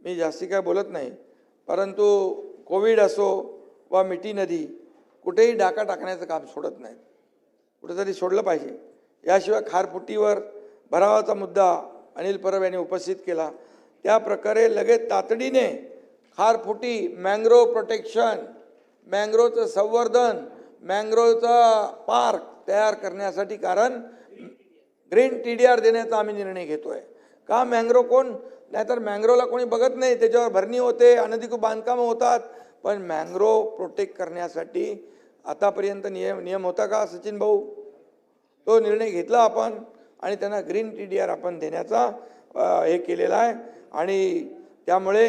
मी जास्ती काय बोलत नाही, परंतु कोविड असो वा मिठी नदी, कुठेही डाका टाकण्याचं काम सोडत नाहीत. कुठेतरी सोडलं पाहिजे. याशिवाय खारफुटीवर भरावाचा मुद्दा अनिल परब यांनी उपस्थित केला. त्या प्रकारे लगेच तातडीने खारफुटी, मँग्रोव्ह प्रोटेक्शन, मँग्रोव्हचं संवर्धन, मँग्रोव्हचा पार्क तयार करण्यासाठी, कारण ग्रीन TDR देण्याचा आम्ही निर्णय घेतोय. का मँग्रोव्ह कोण, नाहीतर मँग्रोव्हला कोणी बघत नाही, त्याच्यावर भरणी होते, अनधिकृत बांधकामं होतात. पण मँग्रोव्ह प्रोटेक्ट करण्यासाठी आतापर्यंत नियम होता का सचिन भाऊ? तो निर्णय घेतला आपण आणि त्यांना ग्रीन TDR आपण देण्याचा हे केलेला आहे. आणि त्यामुळे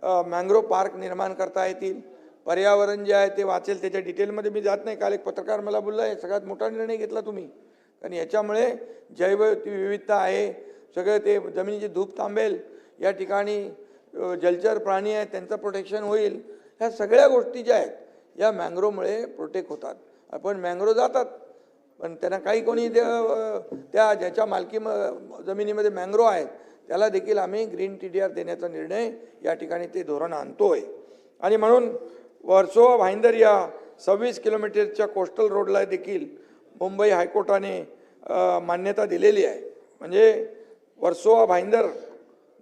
मँग्रोव्ह पार्क निर्माण करता येतील. पर्यावरण जे आहे ते वाचेल. त्याच्या डिटेलमध्ये मी जात नाही. काल एक पत्रकार मला बोलला, हे सगळ्यात मोठा निर्णय घेतला तुम्ही, कारण याच्यामुळे जैवविविधता आहे, सगळं ते जमिनीची धूप थांबेल, या ठिकाणी जलचर प्राणी आहेत त्यांचं प्रोटेक्शन होईल. ह्या सगळ्या गोष्टी ज्या आहेत या मँग्रोव्हमुळे प्रोटेक्ट होतात. आपण मँग्रोव्ह जातात, पण त्यांना काही कोणी त्या ज्याच्या मालकी जमिनीमध्ये मँग्रोव्ह आहेत त्याला देखील आम्ही ग्रीन TDR देण्याचा निर्णय या ठिकाणी ते धोरण आणतोय. आणि म्हणून वर्सोवा भाईंदर या 26 किलोमीटरच्या कोस्टल रोडला देखील मुंबई हायकोर्टाने मान्यता दिलेली आहे. म्हणजे वर्सोवा भाईंदर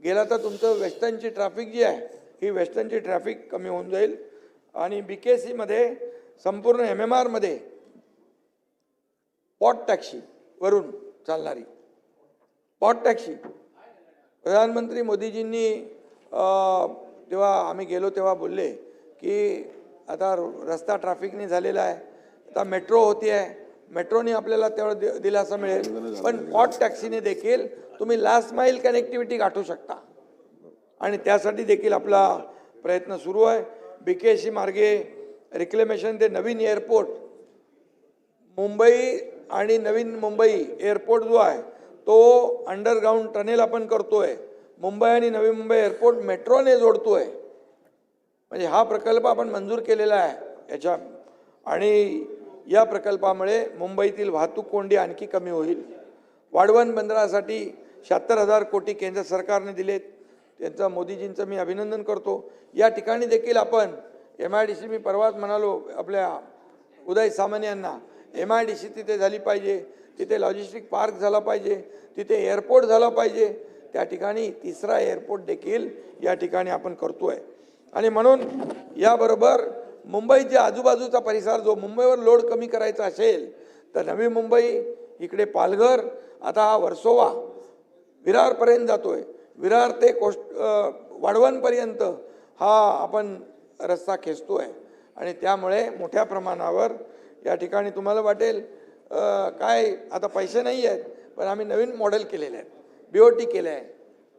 गेला तर तुमचं वेस्टर्नची ट्रॅफिक जी आहे ही वेस्टर्नची ट्रॅफिक कमी होऊन जाईल. आणि BKC मध्ये संपूर्ण MMR मध्ये पॉट टॅक्सी वरून चालणारी पॉट टॅक्सी, प्रधानमंत्री मोदीजींनी तेव्हा आम्ही गेलो तेव्हा बोलले की आता रस्ता ट्रॅफिकने झालेला आहे, आता मेट्रो होती आहे, मेट्रोने आपल्याला तेवढं दिलासा मिळेल, पण पॉट टॅक्सीने देखील तुम्ही लास्ट माईल कनेक्टिव्हिटी गाठू शकता. आणि त्यासाठी देखील आपला प्रयत्न सुरू आहे. BKC मार्गे रिक्लेमेशन ते नवीन एअरपोर्ट मुंबई आणि नवीन मुंबई एअरपोर्ट जो आहे तो अंडरग्राऊंड टनेल आपण करतोय. मुंबई आणि नवी मुंबई एअरपोर्ट मेट्रोने जोडतोय. म्हणजे हा प्रकल्प आपण मंजूर केलेला आहे याच्या. आणि या प्रकल्पामुळे मुंबईतील वाहतूक कोंडी आणखी कमी होईल. वाढवण बंदरासाठी 76,000 कोटी केंद्र सरकारने दिलेत, त्यांचं मोदीजींचं मी अभिनंदन करतो. या ठिकाणी देखील आपण MIDC, मी परवाच म्हणालो आपल्या उदय सामंत यांना, MIDC तिथे झाली पाहिजे, तिथे लॉजिस्टिक पार्क झाला पाहिजे, तिथे एअरपोर्ट झाला पाहिजे. त्या ठिकाणी 3रा एअरपोर्ट देखील या ठिकाणी आपण करतोय. आणि म्हणून याबरोबर मुंबईच्या आजूबाजूचा परिसर जो मुंबईवर लोड कमी करायचा असेल तर नवी मुंबई, इकडे पालघर, आता हा वर्सोवा विरारपर्यंत जातोय, विरार ते वाढवणपर्यंत हा आपण रस्ता खेचतोय. आणि त्यामुळे मोठ्या प्रमाणावर या ठिकाणी तुम्हाला वाटेल काय आता पैसे नाही आहेत, पण आम्ही नवीन मॉडेल केलेले आहेत. BOT केलं आहे,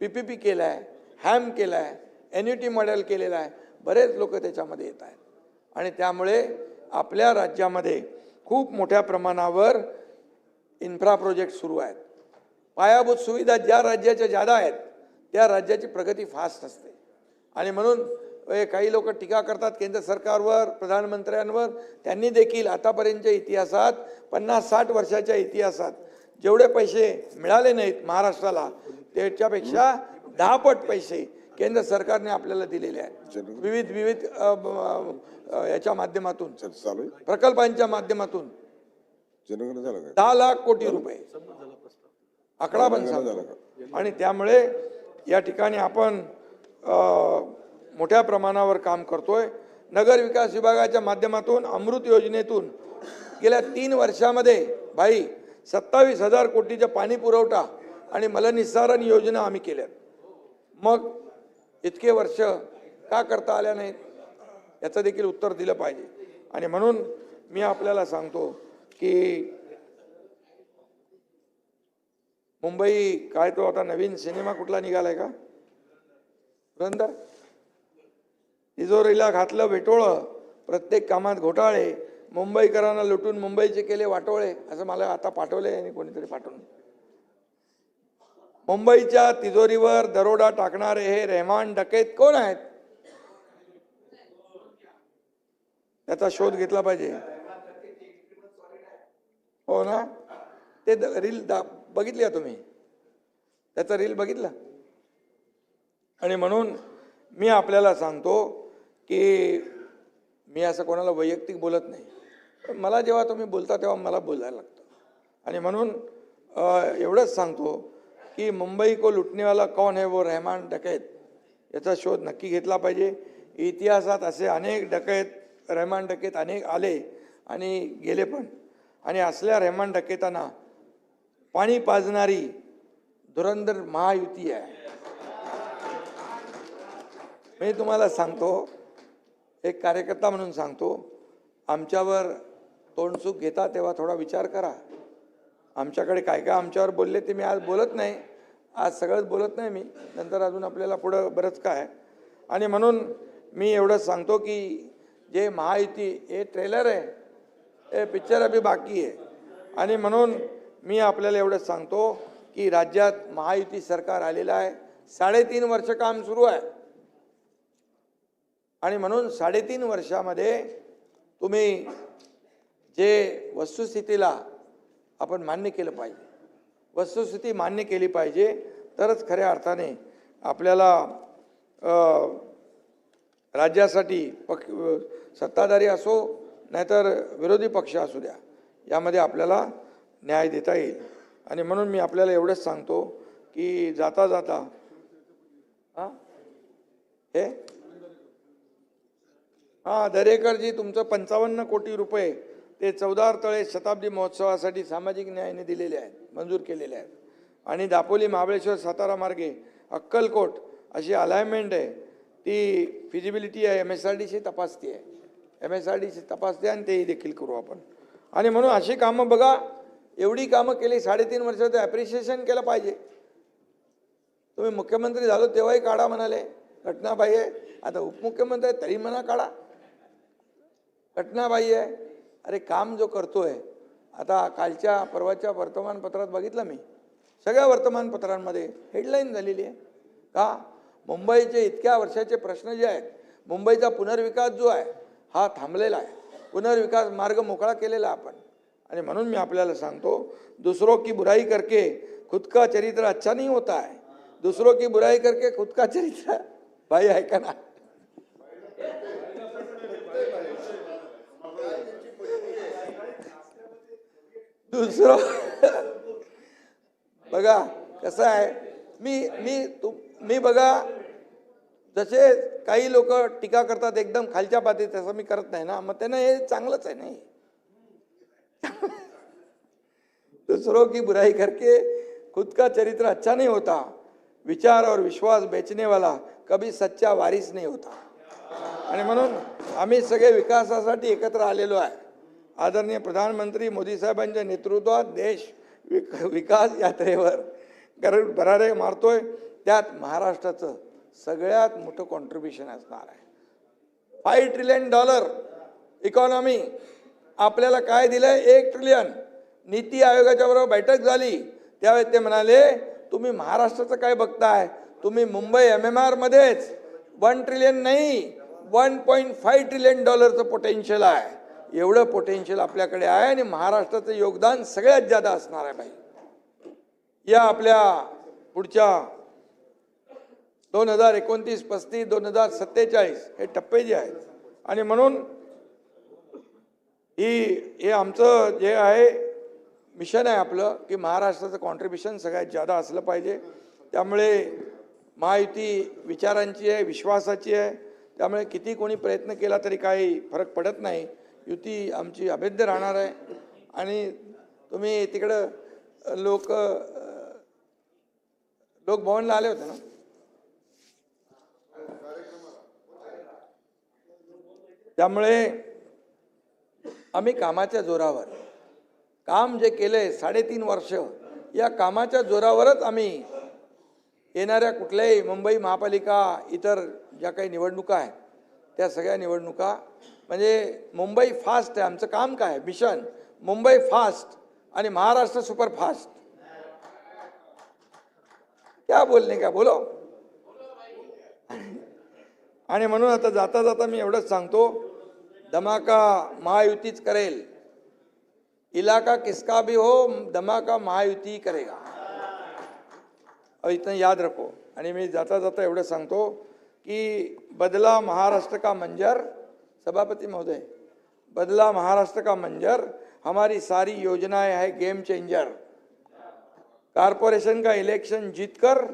PPP केलं आहे, HAM केलं आहे, NUT मॉडेल केलेलं आहे. बरेच लोक त्याच्यामध्ये येत आहेत. आणि त्यामुळे आपल्या राज्यामध्ये खूप मोठ्या प्रमाणावर इन्फ्रा प्रोजेक्ट सुरू आहेत. पायाभूत सुविधा ज्या राज्याच्या जादा आहेत त्या राज्याची प्रगती फास्ट असते. आणि म्हणून काही लोक टीका करतात केंद्र सरकारवर, प्रधानमंत्र्यांवर. त्यांनी देखील आतापर्यंतच्या इतिहासात 50-60 वर्षाच्या इतिहासात जेवढे पैसे मिळाले नाहीत महाराष्ट्राला त्याच्यापेक्षा 10 पट पैसे केंद्र सरकारने आपल्याला दिलेले आहेत. विविध याच्या माध्यमातून, चालू आहे. प्रकल्पांच्या माध्यमातून जनगणना झालं काय? 10 लाख कोटी रुपये आकडा पण सांगतो. आणि त्यामुळे या ठिकाणी आपण मोठ्या प्रमाणावर काम करतोय. नगर विकास विभागाच्या माध्यमातून अमृत योजनेतून गेल्या 3 वर्षामध्ये 27,000 कोटीचा पाणी पुरवठा आणि मलनिस्सारण योजना आम्ही केल्यात. मग इतके वर्ष का करता आल्या नाहीत याचं देखील उत्तर दिलं पाहिजे. आणि म्हणून मी आपल्याला सांगतो की मुंबई काय तो आता नवीन सिनेमा कुठला निघालाय का पुरंदर, तिजोरीला घातलं भेटोळं, प्रत्येक कामात घोटाळे, मुंबईकरांना लुटून मुंबईचे केले वाटोळे, असं मला आता पाठवलंय आणि कोणीतरी पाठवून. मुंबईच्या तिजोरीवर दरोडा टाकणारे हे रहमान डकैत कोण आहेत त्याचा शोध घेतला पाहिजे. हो ना, ते रील बघितली तुम्ही, त्याचा रील बघितला. आणि म्हणून मी आपल्याला सांगतो की मी असं कोणाला वैयक्तिक बोलत नाही, पण मला जेव्हा तुम्ही बोलता तेव्हा मला बोलायला लागतं. आणि म्हणून एवढंच सांगतो की मुंबई को लुटने वाला कौन है वो रहमान डकैत याचा शोध नक्की घेतला पाहिजे. इतिहासात असे अनेक डकैत, रहमान डकैत अनेक आले आणि गेले पण. आणि असल्या रहमान डकैतांना पाणी पाजणारी धुरंधर महायुती आहे. मी तुम्हाला सांगतो, एक कार्यकर्ता म्हणून सांगतो, आमच्यावर तोंडसुख घेता तेव्हा थोडा विचार करा. आमच्याकडे काय काय आमच्यावर बोलले ते मी आज बोलत नाही, आज सगळंच बोलत नाही मी, नंतर अजून आपल्याला पुढं बरंच काय. आणि म्हणून मी एवढंच सांगतो की जे महायुती हे ट्रेलर आहे, हे पिक्चर अभी बाकी आहे. आणि म्हणून मी आपल्याला एवढंच सांगतो की राज्यात महायुती सरकार आलेलं आहे, 3.5 वर्ष काम सुरू आहे. आणि म्हणून 3.5 वर्षामध्ये तुम्ही जे वस्तुस्थितीला आपण मान्य केलं पाहिजे, वस्तुस्थिती मान्य केली पाहिजे, तरच खऱ्या अर्थाने आपल्याला राज्यासाठी सत्ताधारी असो नाहीतर विरोधी पक्ष असू द्या, यामध्ये आपल्याला न्याय देता येईल. आणि म्हणून मी आपल्याला एवढंच सांगतो की जाता जाता हे दरेकरजी तुमचं 55 कोटी रुपये ते 14 तळे शताब्दी महोत्सवासाठी सामाजिक न्यायाने दिलेले आहेत, मंजूर केलेले आहेत. आणि दापोली महाबळेश्वर सातारा मार्गे अक्कलकोट अशी अलाइनमेंट आहे, ती फिजिबिलिटी आहे, MSRDC तपासते आहे, MSRDC तपासते आणि ते देखील करू आपण. आणि म्हणून अशी कामं बघा, एवढी कामं केली 3.5 वर्षाचं ॲप्रिशिएशन केलं पाहिजे. तुम्ही मुख्यमंत्री झालो तेव्हाही काढा म्हणाले, घटनाबाई आहे. आता उपमुख्यमंत्री आहे तरी म्हणा काढा, घटनाबाई आहे. अरे काम जो करतोय, आता कालच्या परवाच्या वर्तमानपत्रात बघितलं मी, सगळ्या वर्तमानपत्रांमध्ये हेडलाईन झालेली आहे का मुंबईचे इतक्या वर्षाचे प्रश्न जे आहेत, मुंबईचा पुनर्विकास जो आहे हा थांबलेला आहे, पुनर्विकास मार्ग मोकळा केलेला आपण. आणि म्हणून मी आपल्याला सांगतो, दूसरों की बुराई करके खुद का चरित्र अच्छा नहीं होता है, दूसरों की बुराई करके खुद का चरित्र, भाई ऐका ना, दुसरं बघा कसं आहे, मी बघा, जसे काही लोक टीका करतात एकदम खालच्या पातळीत, तसं मी करत नाही ना, मग त्यांना हे चांगलंच आहे नाही. दूसरों की बुराई करके खुद का चरित्र अच्छा नहीं होता, विचार और विश्वास बेचने वाला कभी सच्चा वारिस नहीं होता. आणि म्हणून आम्ही सगळे विकासासाठी एकत्र आलेलो आहे. आदरणीय प्रधानमंत्री मोदी साहेबांच्या नेतृत्वात देश विकास यात्रेवर भरारे मारतोय. त्यात महाराष्ट्राचं सगळ्यात मोठं कॉन्ट्रीब्युशन असणार आहे. $5 ट्रिलियन इकॉनॉमी. आपल्याला काय दिलंय? 1 ट्रिलियन. नीती आयोगाच्या बरोबर बैठक झाली त्यावेळेस ते म्हणाले, तुम्ही महाराष्ट्राचं काय बघताय, तुम्ही मुंबई MMR मध्येच 1 ट्रिलियन नाही 1.5 ट्रिलियन डॉलरचं पोटेन्शियल आहे. एवढं पोटेन्शियल आपल्याकडे आहे आणि महाराष्ट्राचं योगदान सगळ्यात जादा असणार आहे. भाई या आपल्या पुढच्या 2029, 35, 2047 हे टप्पे जे आहेत आणि म्हणून हे आमचं जे आहे मिशन आहे आपलं की महाराष्ट्राचं कॉन्ट्रीब्युशन सगळ्यात जादा असलं पाहिजे. त्यामुळे महायुती विचारांची आहे, विश्वासाची आहे. त्यामुळे किती कोणी प्रयत्न केला तरी काही फरक पडत नाही. युती आमची अभेद्य राहणार आहे. आणि तुम्ही तिकडं लोकभवनला आले होते ना? त्यामुळे आम्ही कामाच्या जोरावर काम जे केलंय 3.5 वर्ष या कामाच्या जोरावरच आम्ही येणाऱ्या कुठल्याही मुंबई महापालिका इतर ज्या काही निवडणुका आहेत त्या सगळ्या निवडणुका म्हणजे मुंबई फास्ट आहे. आमचं काम काय मिशन मुंबई फास्ट आणि महाराष्ट्र सुपरफास्ट. क्या बोलणे का बोलो. आणि म्हणून आता जाता जाता मी एवढंच सांगतो धमाका महायुतीच करेल. इलाका किसका भी हो धमाका महायुती करेगा. और इतना याद रखो. आणि मी जाता जाता एवढं सांगतो की बदला महाराष्ट्र का मंजर सभापति महोदय बदला महाराष्ट्र का मंजर हमारी सारी योजनाएं है गेम चेंजर. कारपोरेशन का इलेक्शन जीतकर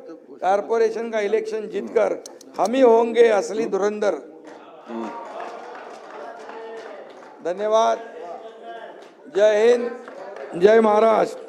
हम ही होंगे असली धुरंधर. धन्यवाद. जय हिंद, जय महाराष्ट्र.